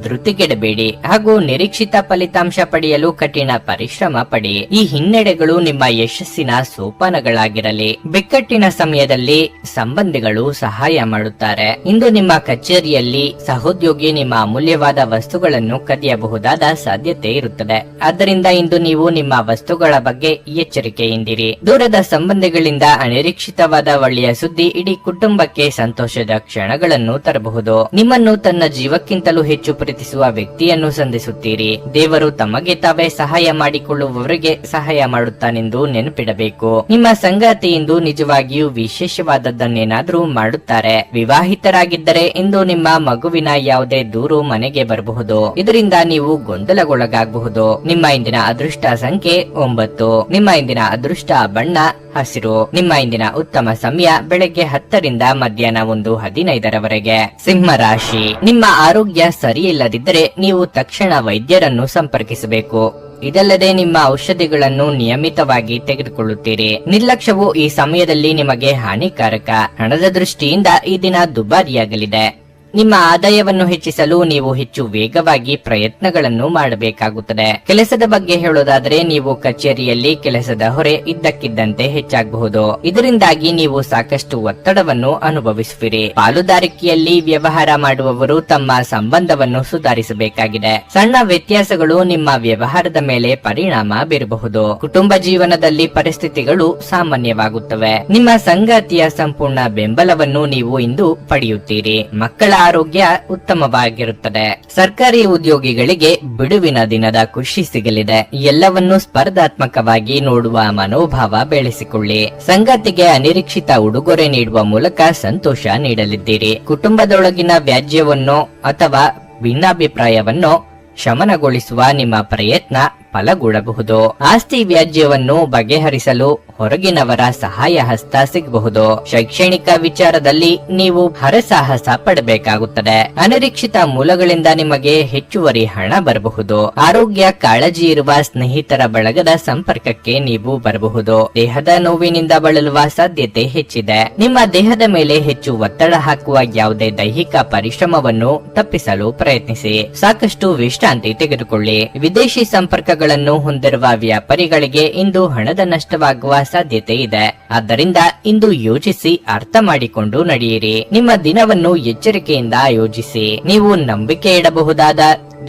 ಧೃತಿಗೆಡಬೇಡಿ ಹಾಗೂ ನಿರೀಕ್ಷಿತ ಫಲಿತಾಂಶ ಪಡೆಯಲು ಕಠಿಣ ಪರಿಶ್ರಮ ಪಡಿ. ಈ ಹಿನ್ನಡೆಗಳು ನಿಮ್ಮ ಯಶಸ್ಸಿನ ಸೋಪಾನಗಳಾಗಿರಲಿ. ಬಿಕ್ಕಟ್ಟಿನ ಸಮಯದಲ್ಲಿ ಸಂಬಂಧಿಗಳು ಸಹಾಯ ಮಾಡುತ್ತಾರೆ. ಇಂದು ನಿಮ್ಮ ಕಚೇರಿಯಲ್ಲಿ ಸಹೋದ್ಯೋಗಿ ನಿಮ್ಮ ಅಮೂಲ್ಯವಾದ ವಸ್ತುಗಳನ್ನು ಕದಿಯಬಹುದಾದ ಸಾಧ್ಯತೆ ಇರುತ್ತದೆ. ಆದ್ದರಿಂದ ಇಂದು ನೀವು ನಿಮ್ಮ ವಸ್ತುಗಳ ಬಗ್ಗೆ ಎಚ್ಚರಿಕೆಯಿಂದಿರಿ. ದೂರದ ಸಂಬಂಧಿಗಳಿಂದ ಅನಿರೀಕ್ಷಿತವಾದ ಒಳ್ಳೆಯ ಸುದ್ದಿ ಇಡೀ ಕುಟುಂಬಕ್ಕೆ ಸಂತೋಷದ ಕ್ಷಣಗಳನ್ನು ತರಬಹುದು. ನಿಮ್ಮನ್ನು ತನ್ನ ಜೀವಕ್ಕಿಂತಲೂ ಹೆಚ್ಚು ಪ್ರೀತಿಸುವ ವ್ಯಕ್ತಿಯನ್ನು ಸಂಧಿಸುತ್ತೀರಿ. ದೇವರು ತಮಗೆ ತಾವೇ ಸಹಾಯ ಮಾಡಿಕೊಳ್ಳುವವರಿಗೆ ಸಹಾಯ ಮಾಡುತ್ತಾನೆಂದು ನೆನಪಿಡಬೇಕು. ನಿಮ್ಮ ಸಂಗಾತಿ ಇಂದು ನಿಜವಾಗಿಯೂ ವಿಶೇಷವಾದದ್ದನ್ನೇನಾದ್ರೂ ಮಾಡುತ್ತಾರೆ. ವಿವಾಹಿತರಾಗಿದ್ದರೆ ಇಂದು ನಿಮ್ಮ ಮಗುವಿನ ಯಾವುದೇ ದೂರು ಮನೆಗೆ ಬರಬಹುದು. ಇದರಿಂದ ನೀವು ಗೊಂದಲಗೊಳಗಾಗಬಹುದು. ನಿಮ್ಮ ಇಂದಿನ ಅದೃಷ್ಟ ಸಂಖ್ಯೆ 9. ನಿಮ್ಮ ಇಂದಿನ ಅದೃಷ್ಟ ಬಣ್ಣ ಹಸಿರು. ನಿಮ್ಮ ಇಂದಿನ ಉತ್ತಮ ಸಮಯ ಬೆಳಗ್ಗೆ 10 ರಿಂದ ಮಧ್ಯಾಹ್ನ 1:15 ಸಿಂಹ ರಾಶಿ. ನಿಮ್ಮ ಆರೋಗ್ಯ ಸರಿಯಿಲ್ಲದಿದ್ದರೆ ನೀವು ತಕ್ಷಣ ವೈದ್ಯರನ್ನು ಸಂಪರ್ಕಿಸಬೇಕು. ಇದಲ್ಲದೆ ನಿಮ್ಮ ಔಷಧಿಗಳನ್ನು ನಿಯಮಿತವಾಗಿ ತೆಗೆದುಕೊಳ್ಳುತ್ತೀರಿ. ನಿರ್ಲಕ್ಷ್ಯವು ಈ ಸಮಯದಲ್ಲಿ ನಿಮಗೆ ಹಾನಿಕಾರಕ. ಹಣದ ದೃಷ್ಟಿಯಿಂದ ಈ ದಿನ ದುಬಾರಿಯಾಗಲಿದೆ. ನಿಮ್ಮ ಆದಾಯವನ್ನು ಹೆಚ್ಚಿಸಲು ನೀವು ಹೆಚ್ಚು ವೇಗವಾಗಿ ಪ್ರಯತ್ನಗಳನ್ನು ಮಾಡಬೇಕಾಗುತ್ತದೆ. ಕೆಲಸದ ಬಗ್ಗೆ ಹೇಳೋದಾದರೆ ನೀವು ಕಚೇರಿಯಲ್ಲಿ ಕೆಲಸದ ಹೊರೆ ಇದ್ದಕ್ಕಿದ್ದಂತೆ ಹೆಚ್ಚಾಗಬಹುದು. ಇದರಿಂದಾಗಿ ನೀವು ಸಾಕಷ್ಟು ಒತ್ತಡವನ್ನು ಅನುಭವಿಸುವಿರಿ. ಪಾಲುದಾರಿಕೆಯಲ್ಲಿ ವ್ಯವಹಾರ ಮಾಡುವವರು ತಮ್ಮ ಸಂಬಂಧವನ್ನು ಸುಧಾರಿಸಬೇಕಾಗಿದೆ. ಸಣ್ಣ ವ್ಯತ್ಯಾಸಗಳು ನಿಮ್ಮ ವ್ಯವಹಾರದ ಮೇಲೆ ಪರಿಣಾಮ ಬೀರಬಹುದು. ಕುಟುಂಬ ಜೀವನದಲ್ಲಿ ಪರಿಸ್ಥಿತಿಗಳು ಸಾಮಾನ್ಯವಾಗುತ್ತವೆ. ನಿಮ್ಮ ಸಂಗಾತಿಯ ಸಂಪೂರ್ಣ ಬೆಂಬಲವನ್ನು ನೀವು ಇಂದು ಪಡೆಯುತ್ತೀರಿ. ಮಕ್ಕಳ ಆರೋಗ್ಯ ಉತ್ತಮವಾಗಿರುತ್ತದೆ. ಸರ್ಕಾರಿ ಉದ್ಯೋಗಿಗಳಿಗೆ ಬಿಡುವಿನ ದಿನದ ಖುಷಿ ಸಿಗಲಿದೆ. ಎಲ್ಲವನ್ನೂ ಸ್ಪರ್ಧಾತ್ಮಕವಾಗಿ ನೋಡುವ ಮನೋಭಾವ ಬೆಳೆಸಿಕೊಳ್ಳಿ. ಸಂಗಾತಿಗೆ ಅನಿರೀಕ್ಷಿತ ಉಡುಗೊರೆ ನೀಡುವ ಮೂಲಕ ಸಂತೋಷ ನೀಡಲಿದ್ದೀರಿ. ಕುಟುಂಬದೊಳಗಿನ ವ್ಯಾಜ್ಯವನ್ನೋ ಅಥವಾ ಭಿನ್ನಾಭಿಪ್ರಾಯವನ್ನೋ ಶಮನಗೊಳಿಸುವ ನಿಮ್ಮ ಪ್ರಯತ್ನ ಫಲಗೂಡಬಹುದು. ಆಸ್ತಿ ವ್ಯಾಜ್ಯವನ್ನು ಬಗೆಹರಿಸಲು ಹೊರಗಿನವರ ಸಹಾಯ ಹಸ್ತ ಸಿಗಬಹುದು. ಶೈಕ್ಷಣಿಕ ವಿಚಾರದಲ್ಲಿ ನೀವು ಹರಸಾಹಸ ಪಡಬೇಕಾಗುತ್ತದೆ. ಅನಿರೀಕ್ಷಿತ ಮೂಲಗಳಿಂದ ನಿಮಗೆ ಹೆಚ್ಚುವರಿ ಹಣ ಬರಬಹುದು. ಆರೋಗ್ಯ ಕಾಳಜಿ ಇರುವ ಸ್ನೇಹಿತರ ಬಳಗದ ಸಂಪರ್ಕಕ್ಕೆ ನೀವು ಬರಬಹುದು. ದೇಹದ ನೋವಿನಿಂದ ಬಳಲುವ ಸಾಧ್ಯತೆ ಹೆಚ್ಚಿದೆ. ನಿಮ್ಮ ದೇಹದ ಮೇಲೆ ಹೆಚ್ಚು ಒತ್ತಡ ಹಾಕುವ ಯಾವುದೇ ದೈಹಿಕ ಪರಿಶ್ರಮವನ್ನು ತಪ್ಪಿಸಲು ಪ್ರಯತ್ನಿಸಿ. ಸಾಕಷ್ಟು ವಿಶ್ರಾಂತಿ ತೆಗೆದುಕೊಳ್ಳಿ. ವಿದೇಶಿ ಸಂಪರ್ಕಗಳನ್ನು ಹೊಂದಿರುವ ವ್ಯಾಪಾರಿಗಳಿಗೆ ಇಂದು ಹಣದ ನಷ್ಟವಾಗುವ ಸಾಧ್ಯತೆ ಇದೆ. ಆದ್ದರಿಂದ ಇಂದು ಯೋಚಿಸಿ ಅರ್ಥ ಮಾಡಿಕೊಂಡು ನಡೆಯಿರಿ. ನಿಮ್ಮ ದಿನವನ್ನು ಎಚ್ಚರಿಕೆಯಿಂದ ಆಯೋಜಿಸಿ. ನೀವು ನಂಬಿಕೆ ಇಡಬಹುದಾದ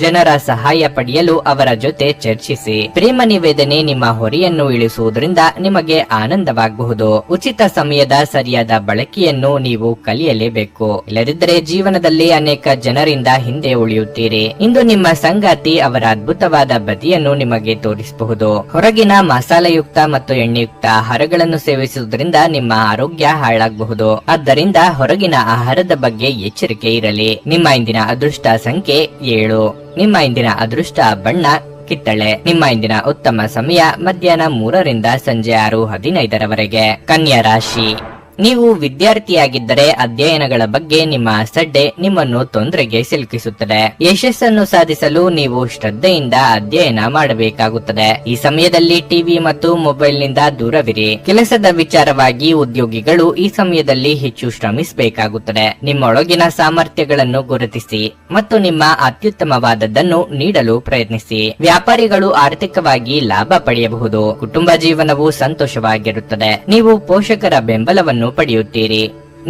ಜನರ ಸಹಾಯ ಪಡೆಯಲು ಅವರ ಜೊತೆ ಚರ್ಚಿಸಿ. ಪ್ರೇಮ ನಿವೇದನೆ ನಿಮ್ಮ ಹೊರೆಯನ್ನು ಇಳಿಸುವುದರಿಂದ ನಿಮಗೆ ಆನಂದವಾಗಬಹುದು. ಉಚಿತ ಸಮಯದ ಸರಿಯಾದ ಬಳಕೆಯನ್ನು ನೀವು ಕಲಿಯಲೇಬೇಕು. ಇಲ್ಲದಿದ್ದರೆ ಜೀವನದಲ್ಲಿ ಅನೇಕ ಜನರಿಂದ ಹಿಂದೆ ಉಳಿಯುತ್ತೀರಿ. ಇಂದು ನಿಮ್ಮ ಸಂಗಾತಿ ಅವರ ಅದ್ಭುತವಾದ ಬದಿಯನ್ನು ನಿಮಗೆ ತೋರಿಸಬಹುದು. ಹೊರಗಿನ ಮಸಾಲೆಯುಕ್ತ ಮತ್ತು ಎಣ್ಣೆಯುಕ್ತ ಆಹಾರಗಳನ್ನು ಸೇವಿಸುವುದರಿಂದ ನಿಮ್ಮ ಆರೋಗ್ಯ ಹಾಳಾಗಬಹುದು. ಆದ್ದರಿಂದ ಹೊರಗಿನ ಆಹಾರದ ಬಗ್ಗೆ ಎಚ್ಚರಿಕೆ ಇರಲಿ. ನಿಮ್ಮ ಇಂದಿನ ಅದೃಷ್ಟ ಸಂಖ್ಯೆ 7. ನಿಮ್ಮ ಇಂದಿನ ಅದೃಷ್ಟ ಬಣ್ಣ ಕಿತ್ತಳೆ. ನಿಮ್ಮ ಇಂದಿನ ಉತ್ತಮ ಸಮಯ ಮಧ್ಯಾಹ್ನ 3 ರಿಂದ ಸಂಜೆ 6:15 ಕನ್ಯಾ ರಾಶಿ. ನೀವು ವಿದ್ಯಾರ್ಥಿಯಾಗಿದ್ದರೆ ಅಧ್ಯಯನಗಳ ಬಗ್ಗೆ ನಿಮ್ಮ ಅಸಡ್ಡೆ ನಿಮ್ಮನ್ನು ತೊಂದರೆಗೆ ಸಿಲುಕಿಸುತ್ತದೆ. ಯಶಸ್ಸನ್ನು ಸಾಧಿಸಲು ನೀವು ಶ್ರದ್ಧೆಯಿಂದ ಅಧ್ಯಯನ ಮಾಡಬೇಕಾಗುತ್ತದೆ. ಈ ಸಮಯದಲ್ಲಿ ಟಿವಿ ಮತ್ತು ಮೊಬೈಲ್ನಿಂದ ದೂರವಿರಿ. ಕೆಲಸದ ವಿಚಾರವಾಗಿ ಉದ್ಯೋಗಿಗಳು ಈ ಸಮಯದಲ್ಲಿ ಹೆಚ್ಚು ಶ್ರಮಿಸಬೇಕಾಗುತ್ತದೆ. ನಿಮ್ಮೊಳಗಿನ ಸಾಮರ್ಥ್ಯಗಳನ್ನು ಗುರುತಿಸಿ ಮತ್ತು ನಿಮ್ಮ ಅತ್ಯುತ್ತಮವಾದದ್ದನ್ನು ನೀಡಲು ಪ್ರಯತ್ನಿಸಿ. ವ್ಯಾಪಾರಿಗಳು ಆರ್ಥಿಕವಾಗಿ ಲಾಭ ಪಡೆಯಬಹುದು. ಕುಟುಂಬ ಜೀವನವು ಸಂತೋಷವಾಗಿರುತ್ತದೆ. ನೀವು ಪೋಷಕರ ಬೆಂಬಲವನ್ನು ಪಡೆಯುತ್ತೀರಿ.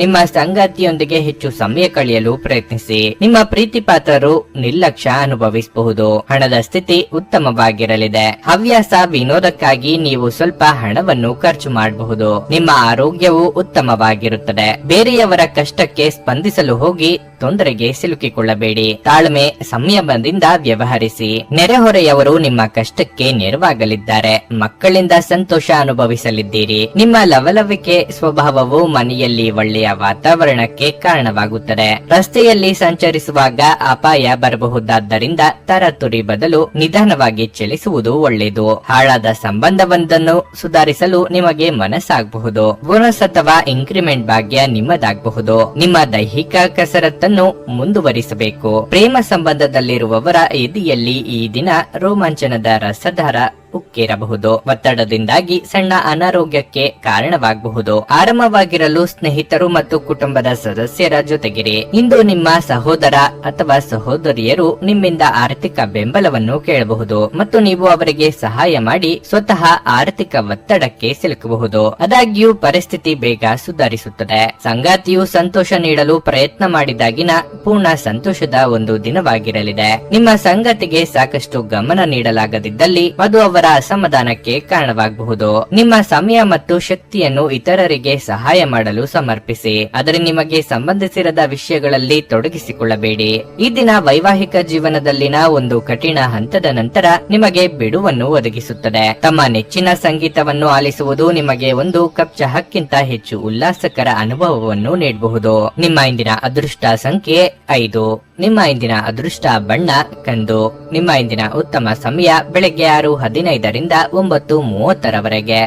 ನಿಮ್ಮ ಸಂಗಾತಿಯೊಂದಿಗೆ ಹೆಚ್ಚು ಸಮಯ ಕಳೆಯಲು ಪ್ರಯತ್ನಿಸಿ. ನಿಮ್ಮ ಪ್ರೀತಿ ಪಾತ್ರರು ನಿರ್ಲಕ್ಷ್ಯ ಅನುಭವಿಸಬಹುದು. ಹಣದ ಸ್ಥಿತಿ ಉತ್ತಮವಾಗಿರಲಿದೆ. ಹವ್ಯಾಸ ವಿನೋದಕ್ಕಾಗಿ ನೀವು ಸ್ವಲ್ಪ ಹಣವನ್ನು ಖರ್ಚು ಮಾಡಬಹುದು. ನಿಮ್ಮ ಆರೋಗ್ಯವು ಉತ್ತಮವಾಗಿರುತ್ತದೆ. ಬೇರೆಯವರ ಕಷ್ಟಕ್ಕೆ ಸ್ಪಂದಿಸಲು ಹೋಗಿ ತೊಂದರೆಗೆ ಸಿಲುಕಿಕೊಳ್ಳಬೇಡಿ. ತಾಳ್ಮೆ ಸಂಯಮದಿಂದ ವ್ಯವಹರಿಸಿ. ನೆರೆಹೊರೆಯವರು ನಿಮ್ಮ ಕಷ್ಟಕ್ಕೆ ನೆರವಾಗಲಿದ್ದಾರೆ. ಮಕ್ಕಳಿಂದ ಸಂತೋಷ ಅನುಭವಿಸಲಿದ್ದೀರಿ. ನಿಮ್ಮ ಲವಲವಿಕೆ ಸ್ವಭಾವವು ಮನೆಯಲ್ಲಿ ಒಳ್ಳೆಯ ವಾತಾವರಣಕ್ಕೆ ಕಾರಣವಾಗುತ್ತದೆ. ರಸ್ತೆಯಲ್ಲಿ ಸಂಚರಿಸುವಾಗ ಅಪಾಯ ಬರಬಹುದಾದ್ದರಿಂದ ತರತುರಿ ಬದಲು ನಿಧಾನವಾಗಿ ಚಲಿಸುವುದು ಒಳ್ಳೆಯದು. ಹಾಳಾದ ಸಂಬಂಧವೊಂದನ್ನು ಸುಧಾರಿಸಲು ನಿಮಗೆ ಮನಸ್ಸಾಗಬಹುದು. ಬೋನಸ್ ಅಥವಾ ಇನ್ಕ್ರಿಮೆಂಟ್ ಭಾಗ್ಯ ನಿಮ್ಮದಾಗಬಹುದು. ನಿಮ್ಮ ದೈಹಿಕ ಕಸರತ್ತನ್ನು ಮುಂದುವರಿಸಬೇಕು. ಪ್ರೇಮ ಸಂಬಂಧದಲ್ಲಿರುವವರ ಎದೆಯಲ್ಲಿ ಈ ದಿನ ರೋಮಾಂಚನದ ರಸಧಾರ ಉಕ್ಕೇರಬಹುದು. ಒತ್ತಡದಿಂದಾಗಿ ಸಣ್ಣ ಅನಾರೋಗ್ಯಕ್ಕೆ ಕಾರಣವಾಗಬಹುದು. ಆರಾಮವಾಗಿರಲು ಸ್ನೇಹಿತರು ಮತ್ತು ಕುಟುಂಬದ ಸದಸ್ಯರ ಜೊತೆಗಿರಿ. ಇಂದು ನಿಮ್ಮ ಸಹೋದರ ಅಥವಾ ಸಹೋದರಿಯರು ನಿಮ್ಮಿಂದ ಆರ್ಥಿಕ ಬೆಂಬಲವನ್ನು ಕೇಳಬಹುದು ಮತ್ತು ನೀವು ಅವರಿಗೆ ಸಹಾಯ ಮಾಡಿ ಸ್ವತಃ ಆರ್ಥಿಕ ಒತ್ತಡಕ್ಕೆ ಸಿಲುಕಬಹುದು. ಆದಾಗ್ಯೂ ಪರಿಸ್ಥಿತಿ ಬೇಗ ಸುಧಾರಿಸುತ್ತದೆ. ಸಂಗಾತಿಯು ಸಂತೋಷ ನೀಡಲು ಪ್ರಯತ್ನ ಮಾಡಿದಾಗಿನ ಪೂರ್ಣ ಸಂತೋಷದ ಒಂದು ದಿನವಾಗಿರಲಿದೆ. ನಿಮ್ಮ ಸಂಗಾತಿಗೆ ಸಾಕಷ್ಟು ಗಮನ ನೀಡಲಾಗದಿದ್ದಲ್ಲಿ ಅದು ಅವರ ಅಸಮಾಧಾನಕ್ಕೆ ಕಾರಣವಾಗಬಹುದು. ನಿಮ್ಮ ಸಮಯ ಮತ್ತು ಶಕ್ತಿಯನ್ನು ಇತರರಿಗೆ ಸಹಾಯ ಮಾಡಲು ಸಮರ್ಪಿಸಿ, ಆದರೆ ನಿಮಗೆ ಸಂಬಂಧಿಸಿರದ ವಿಷಯಗಳಲ್ಲಿ ತೊಡಗಿಸಿಕೊಳ್ಳಬೇಡಿ. ಈ ದಿನ ವೈವಾಹಿಕ ಜೀವನದಲ್ಲಿನ ಒಂದು ಕಠಿಣ ಹಂತದ ನಂತರ ನಿಮಗೆ ಬಿಡುವನ್ನು ಒದಗಿಸುತ್ತದೆ. ತಮ್ಮ ನೆಚ್ಚಿನ ಸಂಗೀತವನ್ನು ಆಲಿಸುವುದು ನಿಮಗೆ ಒಂದು ಕಪ್ ಚಹಕ್ಕಿಂತ ಹೆಚ್ಚು ಉಲ್ಲಾಸಕರ ಅನುಭವವನ್ನು ನೀಡಬಹುದು. ನಿಮ್ಮ ಇಂದಿನ ಅದೃಷ್ಟ ಸಂಖ್ಯೆ 5. ನಿಮ್ಮ ಇಂದಿನ ಅದೃಷ್ಟ ಬಣ್ಣ ಕಂದು. ನಿಮ್ಮ ಇಂದಿನ ಉತ್ತಮ ಸಮಯ ಬೆಳಗ್ಗೆ 6:15ರಿಂದ 9:30ರವರೆಗೆ.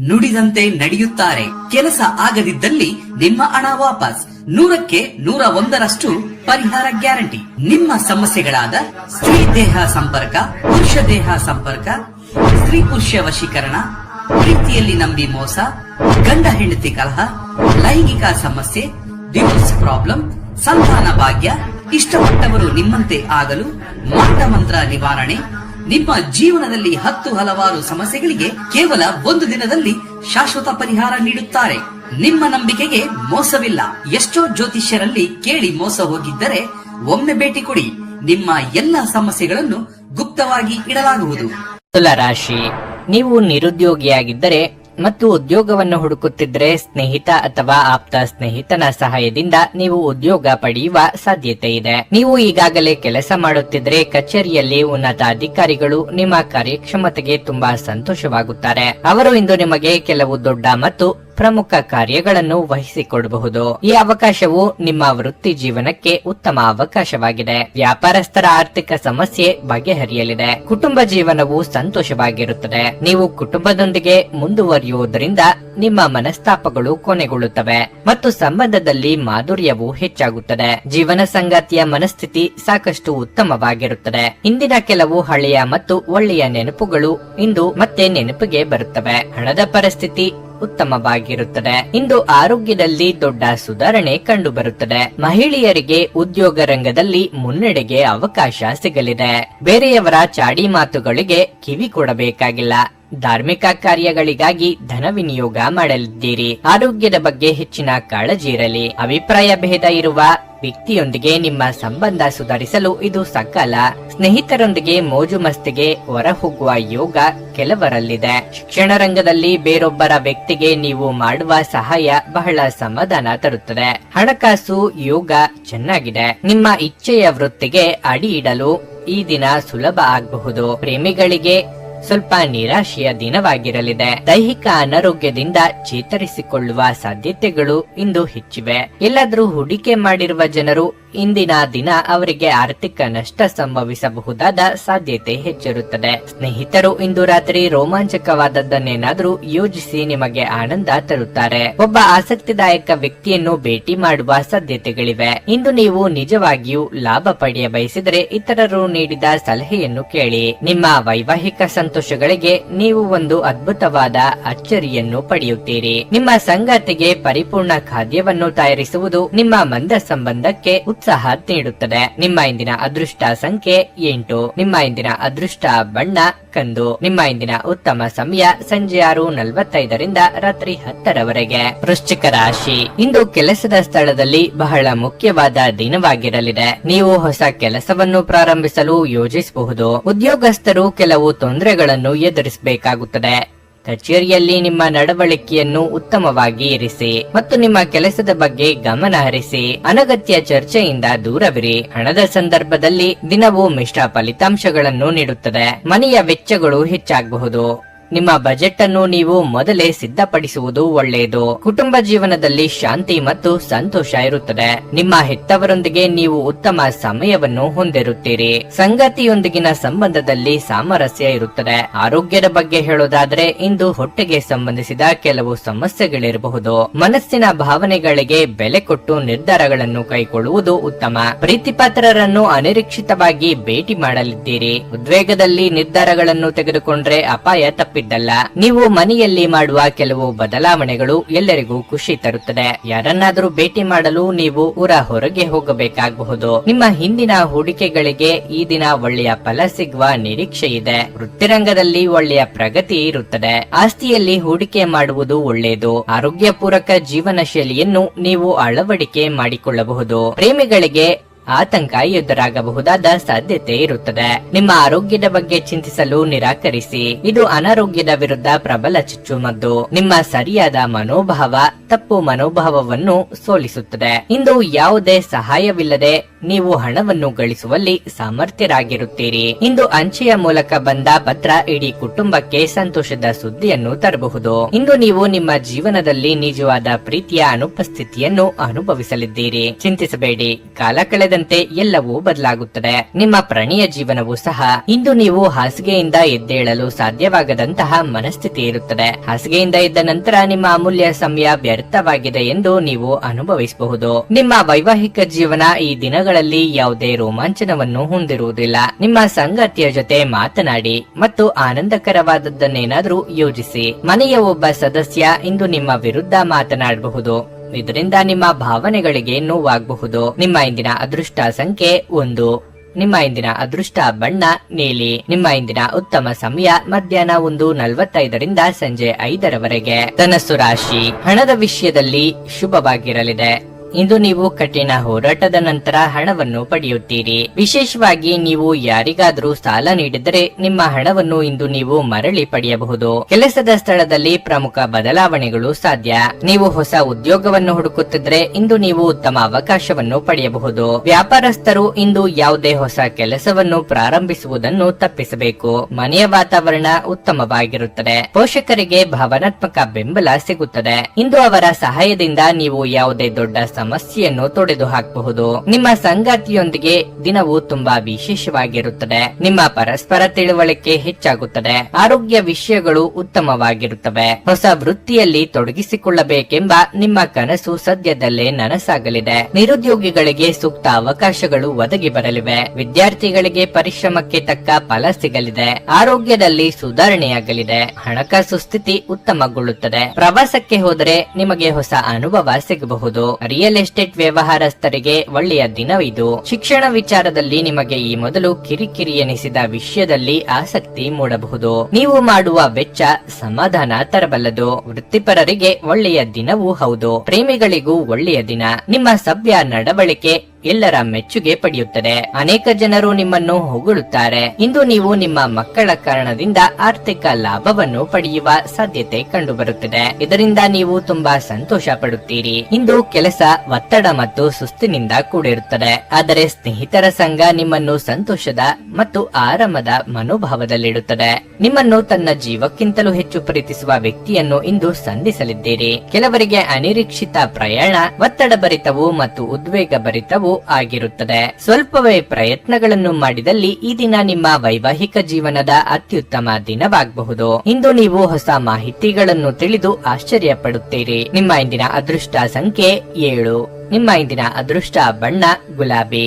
ನುಡಿದಂತೆ ನಡೆಯುತ್ತಾರೆ. ಕೆಲಸ ಆಗದಿದ್ದಲ್ಲಿ ನಿಮ್ಮ ಹಣ ವಾಪಸ್. 100ಕ್ಕೆ 101ರಷ್ಟು ಪರಿಹಾರ ಗ್ಯಾರಂಟಿ. ನಿಮ್ಮ ಸಮಸ್ಯೆಗಳಾದ ಸ್ತ್ರೀ ದೇಹ ಸಂಪರ್ಕ, ಪುರುಷ ದೇಹ ಸಂಪರ್ಕ, ಸ್ತ್ರೀ ಪುರುಷ ವಶೀಕರಣ, ಪ್ರೀತಿಯಲ್ಲಿ ನಂಬಿ ಮೋಸ, ಗಂಡ ಹೆಂಡತಿ ಕಲಹ, ಲೈಂಗಿಕ ಸಮಸ್ಯೆ, ಡಿವೋರ್ಸ್ ಪ್ರಾಬ್ಲಮ್, ಸಂತಾನ ಭಾಗ್ಯ, ಇಷ್ಟಪಟ್ಟವರು ನಿಮ್ಮಂತೆ ಆಗಲು ಮಾಟ ಮಂತ್ರ ನಿವಾರಣೆ. ನಿಮ್ಮ ಜೀವನದಲ್ಲಿ 10 ಹಲವಾರು ಸಮಸ್ಯೆಗಳಿಗೆ ಕೇವಲ 1 ದಿನದಲ್ಲಿ ಶಾಶ್ವತ ಪರಿಹಾರ ನೀಡುತ್ತಾರೆ. ನಿಮ್ಮ ನಂಬಿಕೆಗೆ ಮೋಸವಿಲ್ಲ. ಎಷ್ಟೋ ಜ್ಯೋತಿಷ್ಯರಲ್ಲಿ ಕೇಳಿ ಮೋಸ ಹೋಗಿದ್ದರೆ ಒಮ್ಮೆ ಭೇಟಿ ಕೊಡಿ. ನಿಮ್ಮ ಎಲ್ಲ ಸಮಸ್ಯೆಗಳನ್ನು ಗುಪ್ತವಾಗಿ ಇಡಲಾಗುವುದು. ತುಲಾ ರಾಶಿ, ನೀವು ನಿರುದ್ಯೋಗಿಯಾಗಿದ್ದರೆ ಮತ್ತು ಉದ್ಯೋಗವನ್ನು ಹುಡುಕುತ್ತಿದ್ದರೆ ಸ್ನೇಹಿತ ಅಥವಾ ಆಪ್ತ ಸ್ನೇಹಿತನ ಸಹಾಯದಿಂದ ನೀವು ಉದ್ಯೋಗ ಪಡೆಯುವ ಸಾಧ್ಯತೆ ಇದೆ. ನೀವು ಈಗಾಗಲೇ ಕೆಲಸ ಮಾಡುತ್ತಿದ್ರೆ ಕಚೇರಿಯಲ್ಲಿ ಉನ್ನತ ಅಧಿಕಾರಿಗಳು ನಿಮ್ಮ ಕಾರ್ಯಕ್ಷಮತೆಗೆ ತುಂಬಾ ಸಂತೋಷವಾಗುತ್ತಾರೆ. ಅವರು ಇಂದು ನಿಮಗೆ ಕೆಲವು ದೊಡ್ಡ ಮತ್ತು ಪ್ರಮುಖ ಕಾರ್ಯಗಳನ್ನು ವಹಿಸಿಕೊಡಬಹುದು. ಈ ಅವಕಾಶವು ನಿಮ್ಮ ವೃತ್ತಿ ಜೀವನಕ್ಕೆ ಉತ್ತಮ ಅವಕಾಶವಾಗಿದೆ. ವ್ಯಾಪಾರಸ್ಥರ ಆರ್ಥಿಕ ಸಮಸ್ಯೆ ಬಗೆಹರಿಯಲಿದೆ. ಕುಟುಂಬ ಜೀವನವು ಸಂತೋಷವಾಗಿರುತ್ತದೆ. ನೀವು ಕುಟುಂಬದೊಂದಿಗೆ ಮುಂದುವರಿಯುವುದರಿಂದ ನಿಮ್ಮ ಮನಸ್ತಾಪಗಳು ಕೊನೆಗೊಳ್ಳುತ್ತವೆ ಮತ್ತು ಸಂಬಂಧದಲ್ಲಿ ಮಾಧುರ್ಯವು ಹೆಚ್ಚಾಗುತ್ತದೆ. ಜೀವನ ಸಂಗಾತಿಯ ಮನಸ್ಥಿತಿ ಸಾಕಷ್ಟು ಉತ್ತಮವಾಗಿರುತ್ತದೆ. ಇಂದಿನ ಕೆಲವು ಹಳೆಯ ಮತ್ತು ಒಳ್ಳೆಯ ನೆನಪುಗಳು ಇಂದು ಮತ್ತೆ ನೆನಪಿಗೆ ಬರುತ್ತವೆ. ಹಣದ ಪರಿಸ್ಥಿತಿ ಉತ್ತಮವಾಗಿರುತ್ತದೆ. ಇಂದು ಆರೋಗ್ಯದಲ್ಲಿ ದೊಡ್ಡ ಸುಧಾರಣೆ ಕಂಡು ಬರುತ್ತದೆ. ಮಹಿಳೆಯರಿಗೆ ಉದ್ಯೋಗ ರಂಗದಲ್ಲಿ ಮುನ್ನಡೆಗೆ ಅವಕಾಶ ಸಿಗಲಿದೆ. ಬೇರೆಯವರ ಚಾಡಿ ಮಾತುಗಳಿಗೆ ಕಿವಿ ಕೊಡಬೇಕಾಗಿಲ್ಲ. ಧಾರ್ಮಿಕ ಕಾರ್ಯಗಳಿಗಾಗಿ ಧನ ವಿನಿಯೋಗ ಮಾಡಲಿದ್ದೀರಿ. ಆರೋಗ್ಯದ ಬಗ್ಗೆ ಹೆಚ್ಚಿನ ಕಾಳಜಿ ಇರಲಿ. ಅಭಿಪ್ರಾಯ ಭೇದ ಇರುವ ವ್ಯಕ್ತಿಯೊಂದಿಗೆ ನಿಮ್ಮ ಸಂಬಂಧ ಸುಧಾರಿಸಲು ಇದು ಸಕಾಲ. ಸ್ನೇಹಿತರೊಂದಿಗೆ ಮೋಜು ಮಸ್ತಿಗೆ ಹೊರಹೋಗುವ ಯೋಗ ಕೆಲವರಲ್ಲಿದೆ. ಶಿಕ್ಷಣ ರಂಗದಲ್ಲಿ ಬೇರೊಬ್ಬರ ವ್ಯಕ್ತಿಗೆ ನೀವು ಮಾಡುವ ಸಹಾಯ ಬಹಳ ಸಮಾಧಾನ ತರುತ್ತದೆ. ಹಣಕಾಸು ಯೋಗ ಚೆನ್ನಾಗಿದೆ. ನಿಮ್ಮ ಇಚ್ಛೆಯ ವೃತ್ತಿಗೆ ಅಡಿ ಇಡಲು ಈ ದಿನ ಸುಲಭ ಆಗಬಹುದು. ಪ್ರೇಮಿಗಳಿಗೆ ಸ್ವಲ್ಪ ನಿರಾಶೆಯ ದಿನವಾಗಿರಲಿದೆ. ದೈಹಿಕ ಅನಾರೋಗ್ಯದಿಂದ ಚೇತರಿಸಿಕೊಳ್ಳುವ ಸಾಧ್ಯತೆಗಳು ಇಂದು ಹೆಚ್ಚಿವೆ. ಎಲ್ಲಾದ್ರೂ ಹೂಡಿಕೆ ಮಾಡಿರುವ ಜನರು ಇಂದಿನ ದಿನ ಅವರಿಗೆ ಆರ್ಥಿಕ ನಷ್ಟ ಸಂಭವಿಸಬಹುದಾದ ಸಾಧ್ಯತೆ ಹೆಚ್ಚಿರುತ್ತದೆ. ಸ್ನೇಹಿತರು ಇಂದು ರಾತ್ರಿ ರೋಮಾಂಚಕವಾದದ್ದನ್ನೇನಾದ್ರೂ ಯೋಜಿಸಿ ನಿಮಗೆ ಆನಂದ ತರುತ್ತಾರೆ. ಒಬ್ಬ ಆಸಕ್ತಿದಾಯಕ ವ್ಯಕ್ತಿಯನ್ನು ಭೇಟಿ ಮಾಡುವ ಸಾಧ್ಯತೆಗಳಿವೆ. ಇಂದು ನೀವು ನಿಜವಾಗಿಯೂ ಲಾಭ ಪಡೆಯ ಬಯಸಿದರೆ ಇತರರು ನೀಡಿದ ಸಲಹೆಯನ್ನು ಕೇಳಿ. ನಿಮ್ಮ ವೈವಾಹಿಕ ಸಂತೋಷಗಳಿಗೆ ನೀವು ಒಂದು ಅದ್ಭುತವಾದ ಅಚ್ಚರಿಯನ್ನು ಪಡೆಯುತ್ತೀರಿ. ನಿಮ್ಮ ಸಂಗಾತಿಗೆ ಪರಿಪೂರ್ಣ ಖಾದ್ಯವನ್ನು ತಯಾರಿಸುವುದು ನಿಮ್ಮ ಮಂದ ಸಂಬಂಧಕ್ಕೆ ಉತ್ಸಾಹ ನೀಡುತ್ತದೆ. ನಿಮ್ಮ ಇಂದಿನ ಅದೃಷ್ಟ ಸಂಖ್ಯೆ 8. ನಿಮ್ಮ ಇಂದಿನ ಅದೃಷ್ಟ ಬಣ್ಣ ಕಂದು. ನಿಮ್ಮ ಇಂದಿನ ಉತ್ತಮ ಸಮಯ ಸಂಜೆ 6:45ರಿಂದ ರಾತ್ರಿ 10ರವರೆಗೆ. ವೃಶ್ಚಿಕ ರಾಶಿ, ಇಂದು ಕೆಲಸದ ಸ್ಥಳದಲ್ಲಿ ಬಹಳ ಮುಖ್ಯವಾದ ದಿನವಾಗಿರಲಿದೆ. ನೀವು ಹೊಸ ಕೆಲಸವನ್ನು ಪ್ರಾರಂಭಿಸಲು ಯೋಜಿಸಬಹುದು. ಉದ್ಯೋಗಸ್ಥರು ಕೆಲವು ತೊಂದರೆಗಳನ್ನು ಎದುರಿಸಬೇಕಾಗುತ್ತದೆ. ಕಚೇರಿಯಲ್ಲಿ ನಿಮ್ಮ ನಡವಳಿಕೆಯನ್ನು ಉತ್ತಮವಾಗಿ ಇರಿಸಿ ಮತ್ತು ನಿಮ್ಮ ಕೆಲಸದ ಬಗ್ಗೆ ಗಮನ ಹರಿಸಿ. ಅನಗತ್ಯ ಚರ್ಚೆಯಿಂದ ದೂರವಿರಿ. ಹಣದ ಸಂದರ್ಭದಲ್ಲಿ ದಿನವು ಮಿಶ್ರ ಫಲಿತಾಂಶಗಳನ್ನು ನೀಡುತ್ತದೆ. ಮನೆಯ ವೆಚ್ಚಗಳು ಹೆಚ್ಚಾಗಬಹುದು. ನಿಮ್ಮ ಬಜೆಟ್ ಅನ್ನು ನೀವು ಮೊದಲೇ ಸಿದ್ಧಪಡಿಸುವುದು ಒಳ್ಳೆಯದು. ಕುಟುಂಬ ಜೀವನದಲ್ಲಿ ಶಾಂತಿ ಮತ್ತು ಸಂತೋಷ ಇರುತ್ತದೆ. ನಿಮ್ಮ ಹೆತ್ತವರೊಂದಿಗೆ ನೀವು ಉತ್ತಮ ಸಮಯವನ್ನು ಹೊಂದಿರುತ್ತೀರಿ. ಸಂಗಾತಿಯೊಂದಿಗಿನ ಸಂಬಂಧದಲ್ಲಿ ಸಾಮರಸ್ಯ ಇರುತ್ತದೆ. ಆರೋಗ್ಯದ ಬಗ್ಗೆ ಹೇಳೋದಾದ್ರೆ ಇಂದು ಹೊಟ್ಟೆಗೆ ಸಂಬಂಧಿಸಿದ ಕೆಲವು ಸಮಸ್ಯೆಗಳಿರಬಹುದು. ಮನಸ್ಸಿನ ಭಾವನೆಗಳಿಗೆ ಬೆಲೆ ಕೊಟ್ಟು ನಿರ್ಧಾರಗಳನ್ನು ಕೈಗೊಳ್ಳುವುದು ಉತ್ತಮ. ಪ್ರೀತಿಪಾತ್ರರನ್ನು ಅನಿರೀಕ್ಷಿತವಾಗಿ ಭೇಟಿ ಮಾಡಲಿದ್ದೀರಿ. ಉದ್ವೇಗದಲ್ಲಿ ನಿರ್ಧಾರಗಳನ್ನು ತೆಗೆದುಕೊಂಡ್ರೆ ಅಪಾಯ ತಪ್ಪಿದ್ದಲ್ಲ. ನೀವು ಮನೆಯಲ್ಲಿ ಮಾಡುವ ಕೆಲವು ಬದಲಾವಣೆಗಳು ಎಲ್ಲರಿಗೂ ಖುಷಿ ತರುತ್ತದೆ. ಯಾರನ್ನಾದರೂ ಭೇಟಿ ಮಾಡಲು ನೀವು ಊರ ಹೊರಗೆ ಹೋಗಬೇಕಾಗಬಹುದು. ನಿಮ್ಮ ಹಿಂದಿನ ಹೂಡಿಕೆಗಳಿಗೆ ಈ ದಿನ ಒಳ್ಳೆಯ ಫಲ ಸಿಗುವ ನಿರೀಕ್ಷೆ ಇದೆ. ವೃತ್ತಿರಂಗದಲ್ಲಿ ಒಳ್ಳೆಯ ಪ್ರಗತಿ ಇರುತ್ತದೆ. ಆಸ್ತಿಯಲ್ಲಿ ಹೂಡಿಕೆ ಮಾಡುವುದು ಒಳ್ಳೆಯದು. ಆರೋಗ್ಯ ಪೂರಕ ಜೀವನ ಶೈಲಿಯನ್ನು ನೀವು ಅಳವಡಿಕೆ ಮಾಡಿಕೊಳ್ಳಬಹುದು. ಪ್ರೇಮಿಗಳಿಗೆ ಆತಂಕ ಎದುರಾಗಬಹುದಾದ ಸಾಧ್ಯತೆ ಇರುತ್ತದೆ. ನಿಮ್ಮ ಆರೋಗ್ಯದ ಬಗ್ಗೆ ಚಿಂತಿಸಲು ನಿರಾಕರಿಸಿ. ಇದು ಅನಾರೋಗ್ಯದ ವಿರುದ್ಧ ಪ್ರಬಲ ಚುಚ್ಚುಮದ್ದು. ನಿಮ್ಮ ಸರಿಯಾದ ಮನೋಭಾವ ತಪ್ಪು ಮನೋಭಾವವನ್ನು ಸೋಲಿಸುತ್ತದೆ. ಇಂದು ಯಾವುದೇ ಸಹಾಯವಿಲ್ಲದೆ ನೀವು ಹಣವನ್ನು ಗಳಿಸುವಲ್ಲಿ ಸಮರ್ಥರಾಗಿರುತ್ತೀರಿ. ಇಂದು ಅಂಚೆಯ ಮೂಲಕ ಬಂದ ಪತ್ರ ಇಡೀ ಕುಟುಂಬಕ್ಕೆ ಸಂತೋಷದ ಸುದ್ದಿಯನ್ನು ತರಬಹುದು. ಇಂದು ನೀವು ನಿಮ್ಮ ಜೀವನದಲ್ಲಿ ನಿಜವಾದ ಪ್ರೀತಿಯ ಅನುಪಸ್ಥಿತಿಯನ್ನು ಅನುಭವಿಸಲಿದ್ದೀರಿ. ಚಿಂತಿಸಬೇಡಿ, ಕಾಲ ಕಳೆದಂತೆ ಎಲ್ಲವೂ ಬದಲಾಗುತ್ತದೆ. ನಿಮ್ಮ ಪ್ರಣಯ ಜೀವನವೂ ಸಹ. ಇಂದು ನೀವು ಹಾಸಿಗೆಯಿಂದ ಎದ್ದೇಳಲು ಸಾಧ್ಯವಾಗದಂತಹ ಮನಸ್ಥಿತಿ ಇರುತ್ತದೆ. ಹಾಸಿಗೆಯಿಂದ ಎದ್ದ ನಂತರ ನಿಮ್ಮ ಅಮೂಲ್ಯ ಸಮಯ ವ್ಯರ್ಥವಾಗಿದೆ ಎಂದು ನೀವು ಅನುಭವಿಸಬಹುದು. ನಿಮ್ಮ ವೈವಾಹಿಕ ಜೀವನ ಈ ದಿನಗಳಲ್ಲಿ ಯಾವುದೇ ರೋಮಾಂಚನವನ್ನು ಹೊಂದಿರುವುದಿಲ್ಲ. ನಿಮ್ಮ ಸಂಗಾತಿಯ ಜೊತೆ ಮಾತನಾಡಿ ಮತ್ತು ಆನಂದಕರವಾದದ್ದನ್ನೇನಾದ್ರೂ ಯೋಜಿಸಿ. ಮನೆಯ ಒಬ್ಬ ಸದಸ್ಯ ಇಂದು ನಿಮ್ಮ ವಿರುದ್ಧ ಮಾತನಾಡಬಹುದು. ಇದರಿಂದ ನಿಮ್ಮ ಭಾವನೆಗಳಿಗೆ ನೋವಾಗಬಹುದು. ನಿಮ್ಮ ಇಂದಿನ ಅದೃಷ್ಟ ಸಂಖ್ಯೆ 1. ನಿಮ್ಮ ಇಂದಿನ ಅದೃಷ್ಟ ಬಣ್ಣ ನೀಲಿ. ನಿಮ್ಮ ಇಂದಿನ ಉತ್ತಮ ಸಮಯ ಮಧ್ಯಾಹ್ನ 1:45ರಿಂದ ಸಂಜೆ 5ರವರೆಗೆ. ಧನಸ್ಸು ರಾಶಿ. ಹಣದ ವಿಷಯದಲ್ಲಿ ಶುಭವಾಗಿರಲಿದೆ. ಇಂದು ನೀವು ಕಠಿಣ ಹೋರಾಟದ ನಂತರ ಹಣವನ್ನು ಪಡೆಯುತ್ತೀರಿ. ವಿಶೇಷವಾಗಿ ನೀವು ಯಾರಿಗಾದ್ರೂ ಸಾಲ ನೀಡಿದರೆ ನಿಮ್ಮ ಹಣವನ್ನು ಇಂದು ನೀವು ಮರಳಿ ಪಡೆಯಬಹುದು. ಕೆಲಸದ ಸ್ಥಳದಲ್ಲಿ ಪ್ರಮುಖ ಬದಲಾವಣೆಗಳು ಸಾಧ್ಯ. ನೀವು ಹೊಸ ಉದ್ಯೋಗವನ್ನು ಹುಡುಕುತ್ತಿದ್ರೆ ಇಂದು ನೀವು ಉತ್ತಮ ಅವಕಾಶವನ್ನು ಪಡೆಯಬಹುದು. ವ್ಯಾಪಾರಸ್ಥರು ಇಂದು ಯಾವುದೇ ಹೊಸ ಕೆಲಸವನ್ನು ಪ್ರಾರಂಭಿಸುವುದನ್ನು ತಪ್ಪಿಸಬೇಕು. ಮನೆಯ ವಾತಾವರಣ ಉತ್ತಮವಾಗಿರುತ್ತದೆ. ಪೋಷಕರಿಗೆ ಭಾವನಾತ್ಮಕ ಬೆಂಬಲ ಸಿಗುತ್ತದೆ. ಇಂದು ಅವರ ಸಹಾಯದಿಂದ ನೀವು ಯಾವುದೇ ದೊಡ್ಡ ಸಮಸ್ಯೆಯನ್ನು ತೊಡೆದು ಹಾಕಬಹುದು. ನಿಮ್ಮ ಸಂಗಾತಿಯೊಂದಿಗೆ ದಿನವು ತುಂಬಾ ವಿಶೇಷವಾಗಿರುತ್ತದೆ. ನಿಮ್ಮ ಪರಸ್ಪರ ತಿಳುವಳಿಕೆ ಹೆಚ್ಚಾಗುತ್ತದೆ. ಆರೋಗ್ಯ ವಿಷಯಗಳು ಉತ್ತಮವಾಗಿರುತ್ತವೆ. ಹೊಸ ವೃತ್ತಿಯಲ್ಲಿ ತೊಡಗಿಸಿಕೊಳ್ಳಬೇಕೆಂಬ ನಿಮ್ಮ ಕನಸು ಸದ್ಯದಲ್ಲೇ ನನಸಾಗಲಿದೆ. ನಿರುದ್ಯೋಗಿಗಳಿಗೆ ಸೂಕ್ತ ಅವಕಾಶಗಳು ಒದಗಿ ಬರಲಿವೆ. ವಿದ್ಯಾರ್ಥಿಗಳಿಗೆ ಪರಿಶ್ರಮಕ್ಕೆ ತಕ್ಕ ಫಲ ಸಿಗಲಿದೆ. ಆರೋಗ್ಯದಲ್ಲಿ ಸುಧಾರಣೆಯಾಗಲಿದೆ. ಹಣಕಾಸು ಸ್ಥಿತಿ ಉತ್ತಮಗೊಳ್ಳುತ್ತದೆ. ಪ್ರವಾಸಕ್ಕೆ ಹೋದರೆ ನಿಮಗೆ ಹೊಸ ಅನುಭವ ಸಿಗಬಹುದು. ರಿಯಲ್ ಎಸ್ಟೇಟ್ ವ್ಯವಹಾರಸ್ಥರಿಗೆ ಒಳ್ಳೆಯ ದಿನವಿದು. ಶಿಕ್ಷಣ ವಿಚಾರದಲ್ಲಿ ನಿಮಗೆ ಈ ಮೊದಲು ಕಿರಿಕಿರಿ ಎನಿಸಿದ ವಿಷಯದಲ್ಲಿ ಆಸಕ್ತಿ ಮೂಡಬಹುದು. ನೀವು ಮಾಡುವ ವೆಚ್ಚ ಸಮಾಧಾನ ತರಬಲ್ಲದು. ವೃತ್ತಿಪರರಿಗೆ ಒಳ್ಳೆಯ ದಿನವೂ ಹೌದು. ಪ್ರೇಮಿಗಳಿಗೂ ಒಳ್ಳೆಯ ದಿನ. ನಿಮ್ಮ ಸಭ್ಯ ನಡವಳಿಕೆ ಎಲ್ಲರ ಮೆಚ್ಚುಗೆ ಪಡೆಯುತ್ತದೆ. ಅನೇಕ ಜನರು ನಿಮ್ಮನ್ನು ಹೊಗಳುತ್ತಾರೆ. ಇಂದು ನೀವು ನಿಮ್ಮ ಮಕ್ಕಳ ಕಾರಣದಿಂದ ಆರ್ಥಿಕ ಲಾಭವನ್ನು ಪಡೆಯುವ ಸಾಧ್ಯತೆ ಕಂಡುಬರುತ್ತದೆ. ಇದರಿಂದ ನೀವು ತುಂಬಾ ಸಂತೋಷ ಪಡುತ್ತೀರಿ. ಇಂದು ಕೆಲಸ ಒತ್ತಡ ಮತ್ತು ಸುಸ್ತಿನಿಂದ ಕೂಡಿರುತ್ತದೆ. ಆದರೆ ಸ್ನೇಹಿತರ ಸಂಘ ನಿಮ್ಮನ್ನು ಸಂತೋಷದ ಮತ್ತು ಆರಾಮದ ಮನೋಭಾವದಲ್ಲಿಡುತ್ತದೆ. ನಿಮ್ಮನ್ನು ತನ್ನ ಜೀವಕ್ಕಿಂತಲೂ ಹೆಚ್ಚು ಪ್ರೀತಿಸುವ ವ್ಯಕ್ತಿಯನ್ನು ಇಂದು ಸಂಧಿಸಲಿದ್ದೀರಿ. ಕೆಲವರಿಗೆ ಅನಿರೀಕ್ಷಿತ ಪ್ರಯಾಣ ಒತ್ತಡ ಭರಿತವು ಮತ್ತು ಉದ್ವೇಗ ಭರಿತವು ಆಗಿರುತ್ತದೆ. ಸ್ವಲ್ಪವೇ ಪ್ರಯತ್ನಗಳನ್ನು ಮಾಡಿದಲ್ಲಿ ಈ ದಿನ ನಿಮ್ಮ ವೈವಾಹಿಕ ಜೀವನದ ಅತ್ಯುತ್ತಮ ದಿನವಾಗಬಹುದು. ಇಂದು ನೀವು ಹೊಸ ಮಾಹಿತಿಗಳನ್ನು ತಿಳಿದು ಆಶ್ಚರ್ಯ ಪಡುತ್ತೀರಿ. ನಿಮ್ಮ ಇಂದಿನ ಅದೃಷ್ಟ ಸಂಖ್ಯೆ 7. ನಿಮ್ಮ ಇಂದಿನ ಅದೃಷ್ಟ ಬಣ್ಣ ಗುಲಾಬಿ.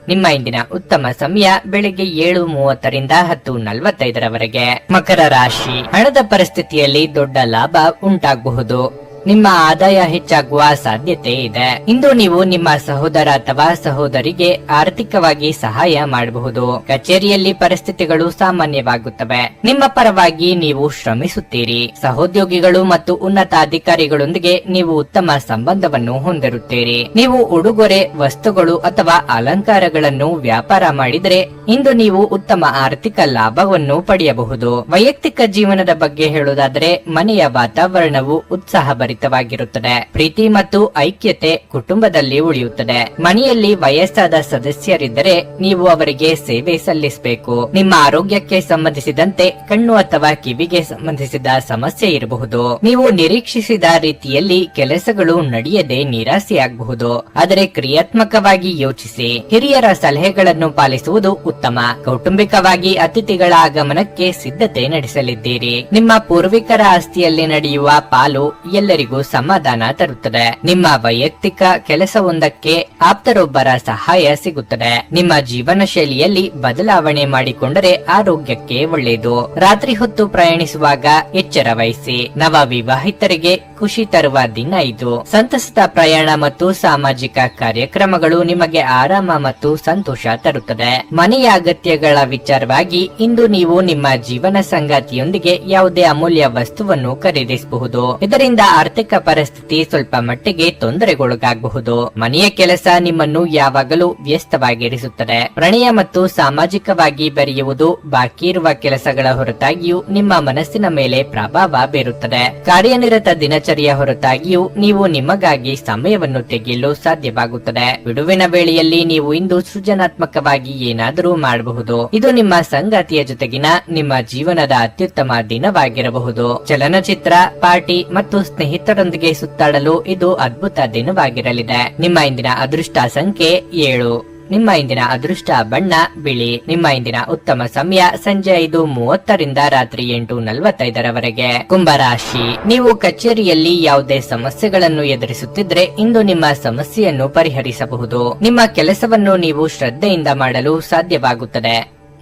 ನಿಮ್ಮ ಇಂದಿನ ಉತ್ತಮ ಸಮಯ ಬೆಳಿಗ್ಗೆ 7:30ರಿಂದ 10:45ರವರೆಗೆ. ಮಕರ ರಾಶಿ. ಹಣದ ಪರಿಸ್ಥಿತಿಯಲ್ಲಿ ದೊಡ್ಡ ಲಾಭ ಉಂಟಾಗಬಹುದು. ನಿಮ್ಮ ಆದಾಯ ಹೆಚ್ಚಾಗುವ ಸಾಧ್ಯತೆ ಇದೆ. ಇಂದು ನೀವು ನಿಮ್ಮ ಸಹೋದರ ಅಥವಾ ಸಹೋದರಿಗೆ ಆರ್ಥಿಕವಾಗಿ ಸಹಾಯ ಮಾಡಬಹುದು. ಕಚೇರಿಯಲ್ಲಿ ಪರಿಸ್ಥಿತಿಗಳು ಸಾಮಾನ್ಯವಾಗುತ್ತವೆ. ನಿಮ್ಮ ಪರವಾಗಿ ನೀವು ಶ್ರಮಿಸುತ್ತೀರಿ. ಸಹೋದ್ಯೋಗಿಗಳು ಮತ್ತು ಉನ್ನತ ಅಧಿಕಾರಿಗಳೊಂದಿಗೆ ನೀವು ಉತ್ತಮ ಸಂಬಂಧವನ್ನು ಹೊಂದಿರುತ್ತೀರಿ. ನೀವು ಉಡುಗೊರೆ ವಸ್ತುಗಳು ಅಥವಾ ಅಲಂಕಾರಗಳನ್ನು ವ್ಯಾಪಾರ ಮಾಡಿದರೆ ಇಂದು ನೀವು ಉತ್ತಮ ಆರ್ಥಿಕ ಲಾಭವನ್ನು ಪಡೆಯಬಹುದು. ವೈಯಕ್ತಿಕ ಜೀವನದ ಬಗ್ಗೆ ಹೇಳುವುದಾದರೆ ಮನೆಯ ವಾತಾವರಣವು ಉತ್ಸಾಹಭರಿತ ಭರಿತವಾಗಿರುತ್ತದೆ. ಪ್ರೀತಿ ಮತ್ತು ಐಕ್ಯತೆ ಕುಟುಂಬದಲ್ಲಿ ಉಳಿಯುತ್ತದೆ. ಮನೆಯಲ್ಲಿ ವಯಸ್ಸಾದ ಸದಸ್ಯರಿದ್ದರೆ ನೀವು ಅವರಿಗೆ ಸೇವೆ ಸಲ್ಲಿಸಬೇಕು. ನಿಮ್ಮ ಆರೋಗ್ಯಕ್ಕೆ ಸಂಬಂಧಿಸಿದಂತೆ ಕಣ್ಣು ಅಥವಾ ಕಿವಿಗೆ ಸಂಬಂಧಿಸಿದ ಸಮಸ್ಯೆ ಇರಬಹುದು. ನೀವು ನಿರೀಕ್ಷಿಸಿದ ರೀತಿಯಲ್ಲಿ ಕೆಲಸಗಳು ನಡೆಯದೆ ನಿರಾಸೆಯಾಗಬಹುದು. ಆದರೆ ಕ್ರಿಯಾತ್ಮಕವಾಗಿ ಯೋಚಿಸಿ. ಹಿರಿಯರ ಸಲಹೆಗಳನ್ನು ಪಾಲಿಸುವುದು ಉತ್ತಮ. ಕೌಟುಂಬಿಕವಾಗಿ ಅತಿಥಿಗಳ ಆಗಮನಕ್ಕೆ ಸಿದ್ಧತೆ ನಡೆಸಲಿದ್ದೀರಿ. ನಿಮ್ಮ ಪೂರ್ವಿಕರ ಆಸ್ತಿಯಲ್ಲಿ ನಡೆಯುವ ಪಾಲು ಎಲ್ಲರಿಗೂ ಸಮಾಧಾನ ತರುತ್ತದೆ. ನಿಮ್ಮ ವೈಯಕ್ತಿಕ ಕೆಲಸವೊಂದಕ್ಕೆ ಆಪ್ತರೊಬ್ಬರ ಸಹಾಯ ಸಿಗುತ್ತದೆ. ನಿಮ್ಮ ಜೀವನ ಶೈಲಿಯಲ್ಲಿ ಬದಲಾವಣೆ ಮಾಡಿಕೊಂಡರೆ ಆರೋಗ್ಯಕ್ಕೆ ಒಳ್ಳೆಯದು. ರಾತ್ರಿ ಹೊತ್ತು ಪ್ರಯಾಣಿಸುವಾಗ ಎಚ್ಚರ ವಹಿಸಿ. ನವ ವಿವಾಹಿತರಿಗೆ ಖುಷಿ ತರುವ ದಿನ ಇದು. ಸಂತಸದ ಪ್ರಯಾಣ ಮತ್ತು ಸಾಮಾಜಿಕ ಕಾರ್ಯಕ್ರಮಗಳು ನಿಮಗೆ ಆರಾಮ ಮತ್ತು ಸಂತೋಷ ತರುತ್ತದೆ. ಮನೆಯ ಅಗತ್ಯಗಳ ವಿಚಾರವಾಗಿ ಇಂದು ನೀವು ನಿಮ್ಮ ಜೀವನ ಸಂಗಾತಿಯೊಂದಿಗೆ ಯಾವುದೇ ಅಮೂಲ್ಯ ವಸ್ತುವನ್ನು ಖರೀದಿಸಬಹುದು. ಇದರಿಂದ ಆರ್ಥಿಕ ಪರಿಸ್ಥಿತಿ ಸ್ವಲ್ಪ ಮಟ್ಟಿಗೆ ತೊಂದರೆಗೊಳಗಾಗಬಹುದು. ಮನೆಯ ಕೆಲಸ ನಿಮ್ಮನ್ನು ಯಾವಾಗಲೂ ವ್ಯಸ್ತವಾಗಿರಿಸುತ್ತದೆ. ಪ್ರಣಯ ಮತ್ತು ಸಾಮಾಜಿಕವಾಗಿ ಬೆರೆಯುವುದು ಬಾಕಿ ಇರುವ ಕೆಲಸಗಳ ಹೊರತಾಗಿಯೂ ನಿಮ್ಮ ಮನಸ್ಸಿನ ಮೇಲೆ ಪ್ರಭಾವ ಬೀರುತ್ತದೆ. ಕಾರ್ಯನಿರತ ದಿನಚರಿಯ ಹೊರತಾಗಿಯೂ ನೀವು ನಿಮಗಾಗಿ ಸಮಯವನ್ನು ತೆಗೆಯಲು ಸಾಧ್ಯವಾಗುತ್ತದೆ. ಬಿಡುವಿನ ವೇಳೆಯಲ್ಲಿ ನೀವು ಇಂದು ಸೃಜನಾತ್ಮಕವಾಗಿ ಏನಾದರೂ ಮಾಡಬಹುದು. ಇದು ನಿಮ್ಮ ಸಂಗಾತಿಯ ಜೊತೆಗಿನ ನಿಮ್ಮ ಜೀವನದ ಅತ್ಯುತ್ತಮ ದಿನವಾಗಿರಬಹುದು. ಚಲನಚಿತ್ರ, ಪಾರ್ಟಿ ಮತ್ತು ಸ್ನೇಹಿತರೊಂದಿಗೆ ಸುತ್ತಾಡಲು ಇದು ಅದ್ಭುತ ದಿನವಾಗಿರಲಿದೆ. ನಿಮ್ಮ ಇಂದಿನ ಅದೃಷ್ಟ ಸಂಖ್ಯೆ 7. ನಿಮ್ಮ ಇಂದಿನ ಅದೃಷ್ಟ ಬಣ್ಣ ಬಿಳಿ. ನಿಮ್ಮ ಇಂದಿನ ಉತ್ತಮ ಸಮಯ ಸಂಜೆ 5:30 ರಾತ್ರಿ 8:45 ಕುಂಭರಾಶಿ. ನೀವು ಕಚೇರಿಯಲ್ಲಿ ಯಾವುದೇ ಸಮಸ್ಯೆಗಳನ್ನು ಎದುರಿಸುತ್ತಿದ್ರೆ ಇಂದು ನಿಮ್ಮ ಸಮಸ್ಯೆಯನ್ನು ಪರಿಹರಿಸಬಹುದು. ನಿಮ್ಮ ಕೆಲಸವನ್ನು ನೀವು ಶ್ರದ್ಧೆಯಿಂದ ಮಾಡಲು ಸಾಧ್ಯವಾಗುತ್ತದೆ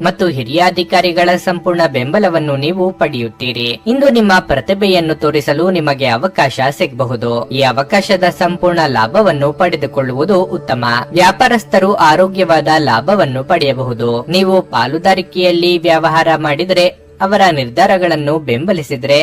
ಮತ್ತು ಹಿರಿಯ ಅಧಿಕಾರಿಗಳ ಸಂಪೂರ್ಣ ಬೆಂಬಲವನ್ನು ನೀವು ಪಡೆಯುತ್ತೀರಿ. ಇಂದು ನಿಮ್ಮ ಪ್ರತಿಭೆಯನ್ನು ತೋರಿಸಲು ನಿಮಗೆ ಅವಕಾಶ ಸಿಗಬಹುದು. ಈ ಅವಕಾಶದ ಸಂಪೂರ್ಣ ಲಾಭವನ್ನು ಪಡೆದುಕೊಳ್ಳುವುದು ಉತ್ತಮ. ವ್ಯಾಪಾರಸ್ಥರು ಆರೋಗ್ಯವಾದ ಲಾಭವನ್ನು ಪಡೆಯಬಹುದು. ನೀವು ಪಾಲುದಾರಿಕೆಯಲ್ಲಿ ವ್ಯವಹಾರ ಮಾಡಿದರೆ ಅವರ ನಿರ್ಧಾರಗಳನ್ನು ಬೆಂಬಲಿಸಿದರೆ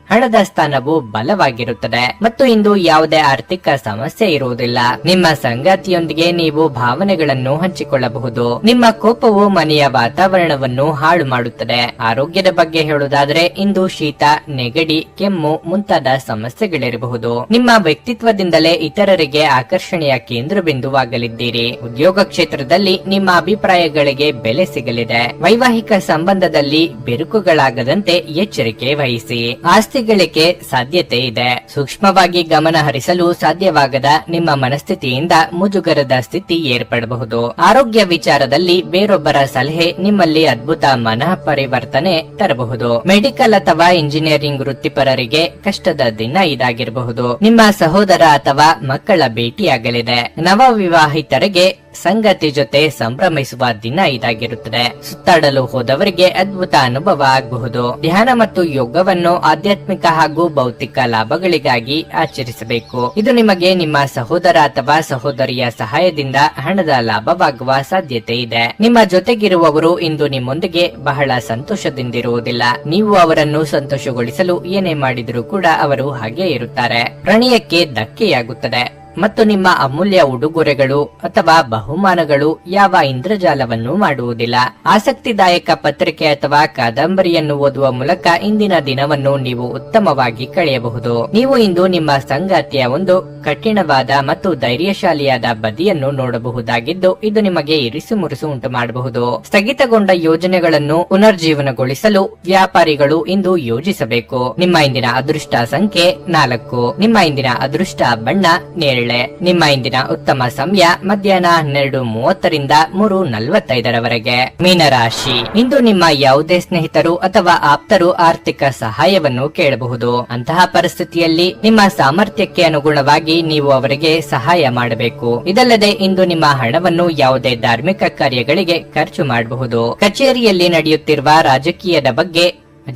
ಹಣದ ಸ್ಥಾನವು ಬಲವಾಗಿರುತ್ತದೆ ಮತ್ತು ಇಂದು ಯಾವುದೇ ಆರ್ಥಿಕ ಸಮಸ್ಯೆ ಇರುವುದಿಲ್ಲ. ನಿಮ್ಮ ಸಂಗಾತಿಯೊಂದಿಗೆ ನೀವು ಭಾವನೆಗಳನ್ನು ಹಂಚಿಕೊಳ್ಳಬಹುದು. ನಿಮ್ಮ ಕೋಪವು ಮನೆಯ ವಾತಾವರಣವನ್ನು ಹಾಳು ಮಾಡುತ್ತದೆ. ಆರೋಗ್ಯದ ಬಗ್ಗೆ ಹೇಳುವುದಾದರೆ ಇಂದು ಶೀತ, ನೆಗಡಿ, ಕೆಮ್ಮು ಮುಂತಾದ ಸಮಸ್ಯೆಗಳಿರಬಹುದು. ನಿಮ್ಮ ವ್ಯಕ್ತಿತ್ವದಿಂದಲೇ ಇತರರಿಗೆ ಆಕರ್ಷಣೆಯ ಕೇಂದ್ರ ಬಿಂದುವಾಗಲಿದ್ದೀರಿ. ಉದ್ಯೋಗ ಕ್ಷೇತ್ರದಲ್ಲಿ ನಿಮ್ಮ ಅಭಿಪ್ರಾಯಗಳಿಗೆ ಬೆಲೆ ಸಿಗಲಿದೆ. ವೈವಾಹಿಕ ಸಂಬಂಧದಲ್ಲಿ ಬಿರುಕುಗಳಾಗದಂತೆ ಎಚ್ಚರಿಕೆ ವಹಿಸಿ. ಆಸ್ತಿ ಗಳಿಕೆ ಸಾಧ್ಯತೆ ಇದೆ. ಸೂಕ್ಷ್ಮವಾಗಿ ಗಮನ ಹರಿಸಲು ಸಾಧ್ಯವಾಗದ ನಿಮ್ಮ ಮನಸ್ಥಿತಿಯಿಂದ ಮುಜುಗರದ ಸ್ಥಿತಿ ಏರ್ಪಡಬಹುದು. ಆರೋಗ್ಯ ವಿಚಾರದಲ್ಲಿ ಬೇರೊಬ್ಬರ ಸಲಹೆ ನಿಮ್ಮಲ್ಲಿ ಅದ್ಭುತ ಮನಃ ಪರಿವರ್ತನೆ ತರಬಹುದು. ಮೆಡಿಕಲ್ ಅಥವಾ ಇಂಜಿನಿಯರಿಂಗ್ ವೃತ್ತಿಪರರಿಗೆ ಕಷ್ಟದ ದಿನ ಇದಾಗಿರಬಹುದು. ನಿಮ್ಮ ಸಹೋದರ ಅಥವಾ ಮಕ್ಕಳ ಭೇಟಿಯಾಗಲಿದೆ. ನವ ವಿವಾಹಿತರಿಗೆ ಸಂಗತಿ ಜೊತೆ ಸಂಭ್ರಮಿಸುವ ದಿನ ಇದಾಗಿರುತ್ತದೆ. ಸುತ್ತಾಡಲು ಹೋದವರಿಗೆ ಅದ್ಭುತ ಅನುಭವ ಆಗಬಹುದು. ಧ್ಯಾನ ಮತ್ತು ಯೋಗವನ್ನು ಆಧ್ಯಾತ್ಮಿಕ ಹಾಗೂ ಭೌತಿಕ ಲಾಭಗಳಿಗಾಗಿ ಆಚರಿಸಬೇಕು. ಇದು ನಿಮಗೆ ನಿಮ್ಮ ಸಹೋದರ ಅಥವಾ ಸಹೋದರಿಯ ಸಹಾಯದಿಂದ ಹಣದ ಲಾಭವಾಗುವ ಸಾಧ್ಯತೆ ಇದೆ. ನಿಮ್ಮ ಜೊತೆಗಿರುವವರು ಇಂದು ನಿಮ್ಮೊಂದಿಗೆ ಬಹಳ ಸಂತೋಷದಿಂದಿರುವುದಿಲ್ಲ. ನೀವು ಅವರನ್ನು ಸಂತೋಷಗೊಳಿಸಲು ಏನೇ ಮಾಡಿದರೂ ಕೂಡ ಅವರು ಹಾಗೆ ಇರುತ್ತಾರೆ. ಪ್ರಣಯಕ್ಕೆ ಧಕ್ಕೆಯಾಗುತ್ತದೆ ಮತ್ತು ನಿಮ್ಮ ಅಮೂಲ್ಯ ಉಡುಗೊರೆಗಳು ಅಥವಾ ಬಹುಮಾನಗಳು ಯಾವ ಇಂದ್ರಜಾಲವನ್ನು ಮಾಡುವುದಿಲ್ಲ. ಆಸಕ್ತಿದಾಯಕ ಪತ್ರಿಕೆ ಅಥವಾ ಕಾದಂಬರಿಯನ್ನು ಓದುವ ಮೂಲಕ ಇಂದಿನ ದಿನವನ್ನು ನೀವು ಉತ್ತಮವಾಗಿ ಕಳೆಯಬಹುದು. ನೀವು ಇಂದು ನಿಮ್ಮ ಸಂಗಾತಿಯ ಒಂದು ಕಠಿಣವಾದ ಮತ್ತು ಧೈರ್ಯಶಾಲಿಯಾದ ಬದಿಯನ್ನು ನೋಡಬಹುದಾಗಿದ್ದು ಇದು ನಿಮಗೆ ಇರಿಸು ಮುರುಸು ಉಂಟು ಮಾಡಬಹುದು. ಸ್ಥಗಿತಗೊಂಡ ಯೋಜನೆಗಳನ್ನು ಪುನರ್ಜೀವನಗೊಳಿಸಲು ವ್ಯಾಪಾರಿಗಳು ಇಂದು ಯೋಜಿಸಬೇಕು. ನಿಮ್ಮ ಇಂದಿನ ಅದೃಷ್ಟ ಸಂಖ್ಯೆ 4. ನಿಮ್ಮ ಇಂದಿನ ಅದೃಷ್ಟ ಬಣ್ಣ ನೇರಳೆ. ನಿಮ್ಮ ಇಂದಿನ ಉತ್ತಮ ಸಮಯ ಮಧ್ಯಾಹ್ನ 12:30 3:45 ಮೀನರಾಶಿ. ಇಂದು ನಿಮ್ಮ ಯಾವುದೇ ಸ್ನೇಹಿತರು ಅಥವಾ ಆಪ್ತರು ಆರ್ಥಿಕ ಸಹಾಯವನ್ನು ಕೇಳಬಹುದು. ಅಂತಹ ಪರಿಸ್ಥಿತಿಯಲ್ಲಿ ನಿಮ್ಮ ಸಾಮರ್ಥ್ಯಕ್ಕೆ ಅನುಗುಣವಾಗಿ ನೀವು ಅವರಿಗೆ ಸಹಾಯ ಮಾಡಬೇಕು. ಇದಲ್ಲದೆ ಇಂದು ನಿಮ್ಮ ಹಣವನ್ನು ಯಾವುದೇ ಧಾರ್ಮಿಕ ಕಾರ್ಯಗಳಿಗೆ ಖರ್ಚು ಮಾಡಬಹುದು. ಕಚೇರಿಯಲ್ಲಿ ನಡೆಯುತ್ತಿರುವ ರಾಜಕೀಯದ ಬಗ್ಗೆ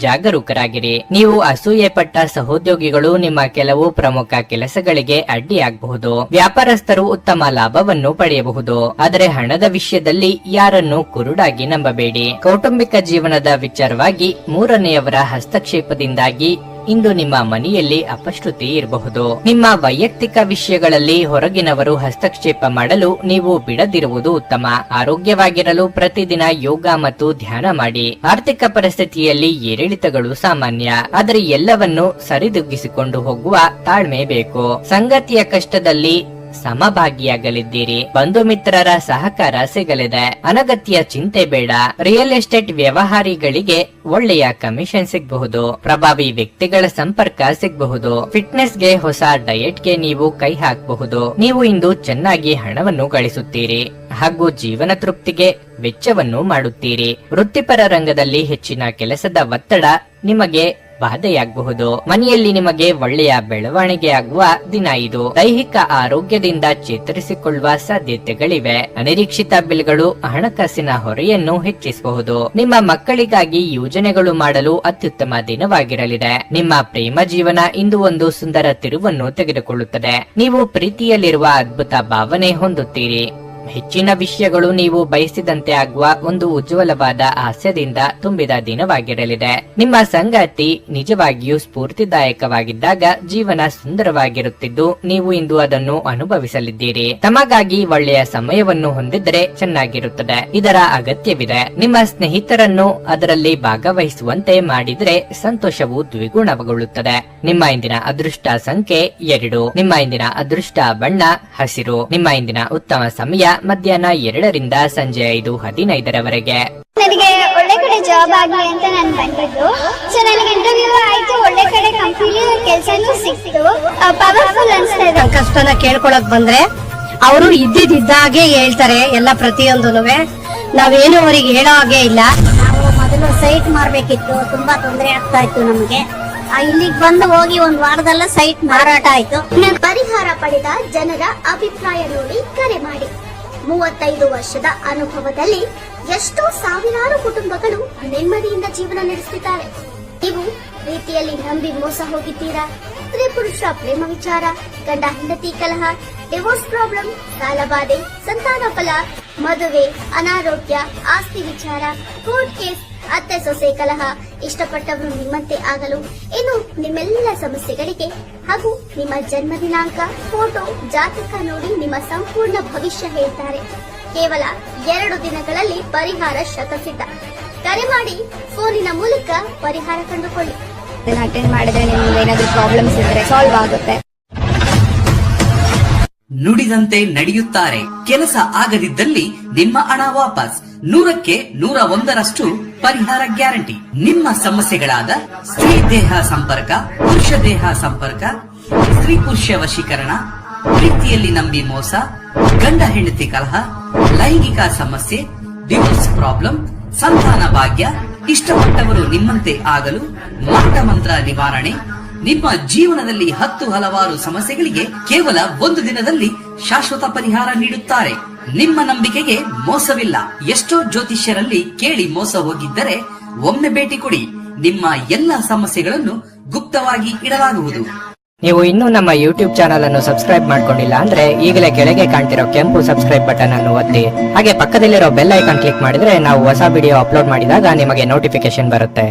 ಜಾಗರೂಕರಾಗಿರಿ. ನೀವು ಅಸೂಯೆ ಪಟ್ಟ ಸಹೋದ್ಯೋಗಿಗಳು ನಿಮ್ಮ ಕೆಲವು ಪ್ರಮುಖ ಕೆಲಸಗಳಿಗೆ ಅಡ್ಡಿಯಾಗಬಹುದು. ವ್ಯಾಪಾರಸ್ಥರು ಉತ್ತಮ ಲಾಭವನ್ನು ಪಡೆಯಬಹುದು. ಆದರೆ ಹಣದ ವಿಷಯದಲ್ಲಿ ಯಾರನ್ನು ಕುರುಡಾಗಿ ನಂಬಬೇಡಿ. ಕೌಟುಂಬಿಕ ಜೀವನದ ವಿಚಾರವಾಗಿ ಮೂರನೆಯವರ ಹಸ್ತಕ್ಷೇಪದಿಂದಾಗಿ ಇಂದು ನಿಮ್ಮ ಮನೆಯಲ್ಲಿ ಅಪಶ್ರುತಿ ಇರಬಹುದು. ನಿಮ್ಮ ವೈಯಕ್ತಿಕ ವಿಷಯಗಳಲ್ಲಿ ಹೊರಗಿನವರು ಹಸ್ತಕ್ಷೇಪ ಮಾಡಲು ನೀವು ಬಿಡದಿರುವುದು ಉತ್ತಮ. ಆರೋಗ್ಯವಾಗಿರಲು ಪ್ರತಿದಿನ ಯೋಗ ಮತ್ತು ಧ್ಯಾನ ಮಾಡಿ. ಆರ್ಥಿಕ ಪರಿಸ್ಥಿತಿಯಲ್ಲಿ ಏರಿಳಿತಗಳು ಸಾಮಾನ್ಯ, ಆದರೆ ಎಲ್ಲವನ್ನು ಸರಿದೂಗಿಸಿಕೊಂಡು ಹೋಗುವ ತಾಳ್ಮೆ ಬೇಕು. ಸಂಗತಿಯ ಕಷ್ಟದಲ್ಲಿ ಸಮಭಾಗಿಯಾಗಲಿದ್ದೀರಿ. ಬಂಧು ಮಿತ್ರರ ಸಹಕಾರ ಸಿಗಲಿದೆ. ಅನಗತ್ಯ ಚಿಂತೆ ಬೇಡ. ರಿಯಲ್ ಎಸ್ಟೇಟ್ ವ್ಯವಹಾರಿಗಳಿಗೆ ಒಳ್ಳೆಯ ಕಮಿಷನ್ ಸಿಗಬಹುದು. ಪ್ರಭಾವಿ ವ್ಯಕ್ತಿಗಳ ಸಂಪರ್ಕ ಸಿಗಬಹುದು. ಫಿಟ್ನೆಸ್ಗೆ, ಹೊಸ ಡಯಟ್ಗೆ ನೀವು ಕೈ ಹಾಕಬಹುದು. ನೀವು ಇಂದು ಚೆನ್ನಾಗಿ ಹಣವನ್ನು ಗಳಿಸುತ್ತೀರಿ ಹಾಗೂ ಜೀವನ ತೃಪ್ತಿಗೆ ವೆಚ್ಚವನ್ನು ಮಾಡುತ್ತೀರಿ. ವೃತ್ತಿಪರ ರಂಗದಲ್ಲಿ ಹೆಚ್ಚಿನ ಕೆಲಸದ ಒತ್ತಡ ನಿಮಗೆ ಬಾಧೆಯಾಗಬಹುದು. ಮನೆಯಲ್ಲಿ ನಿಮಗೆ ಒಳ್ಳೆಯ ಬೆಳವಣಿಗೆ ಆಗುವ ದಿನ ಇದು. ದೈಹಿಕ ಆರೋಗ್ಯದಿಂದ ಚೇತರಿಸಿಕೊಳ್ಳುವ ಸಾಧ್ಯತೆಗಳಿವೆ. ಅನಿರೀಕ್ಷಿತ ಬಿಲ್ಗಳು ಹಣಕಾಸಿನ ಹೊರೆಯನ್ನು ಹೆಚ್ಚಿಸಬಹುದು. ನಿಮ್ಮ ಮಕ್ಕಳಿಗಾಗಿ ಯೋಜನೆಗಳು ಮಾಡಲು ಅತ್ಯುತ್ತಮ ದಿನವಾಗಿರಲಿದೆ. ನಿಮ್ಮ ಪ್ರೇಮ ಜೀವನ ಇಂದು ಒಂದು ಸುಂದರ ತಿರುವನ್ನು ತೆಗೆದುಕೊಳ್ಳುತ್ತದೆ. ನೀವು ಪ್ರೀತಿಯಲ್ಲಿರುವ ಅದ್ಭುತ ಭಾವನೆ ಹೊಂದುತ್ತೀರಿ. ಹೆಚ್ಚಿನ ವಿಷಯಗಳು ನೀವು ಬಯಸಿದಂತೆ ಆಗುವ ಒಂದು ಉಜ್ವಲವಾದ ಹಾಸ್ಯದಿಂದ ತುಂಬಿದ ದಿನವಾಗಿರಲಿದೆ. ನಿಮ್ಮ ಸಂಗಾತಿ ನಿಜವಾಗಿಯೂ ಸ್ಫೂರ್ತಿದಾಯಕವಾಗಿದ್ದಾಗ ಜೀವನ ಸುಂದರವಾಗಿರುತ್ತಿದ್ದು ನೀವು ಇಂದು ಅದನ್ನು ಅನುಭವಿಸಲಿದ್ದೀರಿ. ತಮಗಾಗಿ ಒಳ್ಳೆಯ ಸಮಯವನ್ನು ಹೊಂದಿದ್ರೆ ಚೆನ್ನಾಗಿರುತ್ತದೆ. ಇದರ ಅಗತ್ಯವಿದೆ. ನಿಮ್ಮ ಸ್ನೇಹಿತರನ್ನು ಅದರಲ್ಲಿ ಭಾಗವಹಿಸುವಂತೆ ಮಾಡಿದ್ರೆ ಸಂತೋಷವು ದ್ವಿಗುಣಗೊಳ್ಳುತ್ತದೆ. ನಿಮ್ಮ ಇಂದಿನ ಅದೃಷ್ಟ ಸಂಖ್ಯೆ 2. ನಿಮ್ಮ ಇಂದಿನ ಅದೃಷ್ಟ ಬಣ್ಣ ಹಸಿರು. ನಿಮ್ಮ ಇಂದಿನ ಉತ್ತಮ ಸಮಯ ಮಧ್ಯಾಹ್ನ 2 ರಿಂದ ಸಂಜೆ 5:15 ನನಗೆ ಒಳ್ಳೆ ಕಡೆ ಜಾಬ್ ಆಗ್ಲಿ ಅಂತ ನಾನು ಬಂದಿದ್ದು. ಸೊ ನನಗೆ ಇಂಟರ್ವ್ಯೂ ಆಯ್ತು, ಒಳ್ಳೆ ಕಡೆ ಕಂಪನಿ ಕೆಲಸನೂ ಸಿಕ್ತು. ಪವರ್ಫುಲ್ ಅನ್ಸ್ತಾ ಇದೆ. ಕಷ್ಟನ ಕೇಳ್ಕೊಳಕ್ ಬಂದ್ರೆ ಅವರು ಇದ್ದಿದ್ದಾಗೆ ಹೇಳ್ತಾರೆ ಎಲ್ಲ ಪ್ರತಿಯೊಂದೂನುವೆ. ನಾವೇನು ಅವರಿಗೆ ಹೇಳೋ ಹಾಗೆ ಇಲ್ಲ. ನಾವು ಮೊದಲು ಸೈಟ್ ಮಾರ್ಬೇಕಿತ್ತು, ತುಂಬಾ ತೊಂದರೆ ಆಗ್ತಾ ಇತ್ತು ನಮಗೆ. ಇಲ್ಲಿಗೆ ಬಂದು ಹೋಗಿ ಒಂದು ವಾರದಲ್ಲ ಸೈಟ್ ಮಾರಾಟ ಆಯ್ತು. ಪರಿಹಾರ ಪಡೆದ ಜನರ ಅಭಿಪ್ರಾಯ ನೋಡಿ ಕರೆ ಮಾಡಿ. 35 ವರ್ಷದ ಅನುಭವದಲ್ಲಿ ಎಷ್ಟೋ ಸಾವಿರಾರು ಕುಟುಂಬಗಳು ನೆಮ್ಮದಿಯಿಂದ ಜೀವನ ನಡೆಸುತ್ತಿದ್ದಾರೆ. ನೀವು ಪ್ರೀತಿಯಲ್ಲಿ ನಂಬಿ ಮೋಸ ಹೋಗಿದ್ದೀರಾ? ಸ್ತ್ರೀ ಪುರುಷ ಪ್ರೇಮ ವಿಚಾರ, ಗಂಡ ಹೆಂಡತಿ ಕಲಹ, ಡಿವೋರ್ಸ್ ಪ್ರಾಬ್ಲಮ್, ಸಾಲಬಾಧೆ, ಸಂತಾನ ಫಲ, ಮದುವೆ, ಅನಾರೋಗ್ಯ, ಆಸ್ತಿ ವಿಚಾರ, ಕೋರ್ಟ್ ಕೇಸ್, ಅತ್ತೆ ಸೊಸೆ ಕಲಹ, ಇಷ್ಟಪಟ್ಟವರು ನಿಮ್ಮಂತೆ ಆಗಲು, ಇನ್ನು ನಿಮ್ಮೆಲ್ಲ ಸಮಸ್ಯೆಗಳಿಗೆ ಹಾಗೂ ನಿಮ್ಮ ಜನ್ಮ ದಿನಾಂಕ, ಫೋಟೋ, ಜಾತಕ ನೋಡಿ ನಿಮ್ಮ ಸಂಪೂರ್ಣ ಭವಿಷ್ಯ ಹೇಳ್ತಾರೆ. ಕೇವಲ 2 ದಿನಗಳಲ್ಲಿ ಪರಿಹಾರ ಶತಸಿದ್ಧ. ಕರೆ ಮಾಡಿ ಫೋನಿನ ಮೂಲಕ ಪರಿಹಾರ ಕಂಡುಕೊಳ್ಳಿ. ಅಟೆಂಡ್ ಮಾಡಿದ್ರೆ ನಿಮ್ಗೆ ಏನಾದ್ರು ಪ್ರಾಬ್ಲಮ್ಸ್ ಇದ್ರೆ ಸಾಲ್ವ್ ಆಗುತ್ತೆ. ನುಡಿದಂತೆ ನಡೆಯುತ್ತಾರೆ. ಕೆಲಸ ಆಗದಿದ್ದಲ್ಲಿ ನಿಮ್ಮ ಹಣ ವಾಪಸ್. 100ಕ್ಕೆ 101ರಷ್ಟು ಪರಿಹಾರ ಗ್ಯಾರಂಟಿ. ನಿಮ್ಮ ಸಮಸ್ಯೆಗಳಾದ ಸ್ತ್ರೀ ದೇಹ ಸಂಪರ್ಕ, ಪುರುಷ ದೇಹ ಸಂಪರ್ಕ, ಸ್ತ್ರೀ ಪುರುಷ ವಶೀಕರಣ, ಪ್ರೀತಿಯಲ್ಲಿ ನಂಬಿ ಮೋಸ, ಗಂಡ ಹೆಂಡತಿ ಕಲಹ, ಲೈಂಗಿಕ ಸಮಸ್ಯೆ, ಡಿವೋರ್ಸ್ ಪ್ರಾಬ್ಲಮ್, ಸಂತಾನ ಭಾಗ್ಯ, ಇಷ್ಟಪಟ್ಟವರು ನಿಮ್ಮಂತೆ ಆಗಲು, ಮಾಟ ಮಂತ್ರ ನಿವಾರಣೆ, ನಿಮ್ಮ ಜೀವನದಲ್ಲಿ 10 ಹಲವಾರು ಸಮಸ್ಯೆಗಳಿಗೆ ಕೇವಲ 1 ದಿನದಲ್ಲಿ ಶಾಶ್ವತ ಪರಿಹಾರ ನೀಡುತ್ತಾರೆ. ನಿಮ್ಮ ನಂಬಿಕೆಗೆ ಮೋಸವಿಲ್ಲ. ಎಷ್ಟೋ ಜ್ಯೋತಿಷ್ಯರಲ್ಲಿ ಕೇಳಿ ಮೋಸ ಹೋಗಿದ್ದರೆ ಒಮ್ಮೆ ಭೇಟಿ ಕೊಡಿ. ನಿಮ್ಮ ಎಲ್ಲಾ ಸಮಸ್ಯೆಗಳನ್ನು ಗುಪ್ತವಾಗಿ ಇಡಲಾಗುವುದು. ನೀವು ಇನ್ನೂ ನಮ್ಮ ಯೂಟ್ಯೂಬ್ ಚಾನಲ್ ಅನ್ನು ಸಬ್ಸ್ಕ್ರೈಬ್ ಮಾಡ್ಕೊಂಡಿಲ್ಲ ಅಂದ್ರೆ ಈಗಲೇ ಕೆಳಗೆ ಕಾಣ್ತಿರೋ ಕೆಂಪು ಸಬ್ಸ್ಕ್ರೈಬ್ ಬಟನ್ ಅನ್ನು ಒತ್ತಿ. ಹಾಗೆ ಪಕ್ಕದಲ್ಲಿರೋ ಬೆಲ್ ಐಕಾನ್ ಕ್ಲಿಕ್ ಮಾಡಿದ್ರೆ ನಾವು ಹೊಸ ವಿಡಿಯೋ ಅಪ್ಲೋಡ್ ಮಾಡಿದಾಗ ನಿಮಗೆ ನೋಟಿಫಿಕೇಶನ್ ಬರುತ್ತೆ.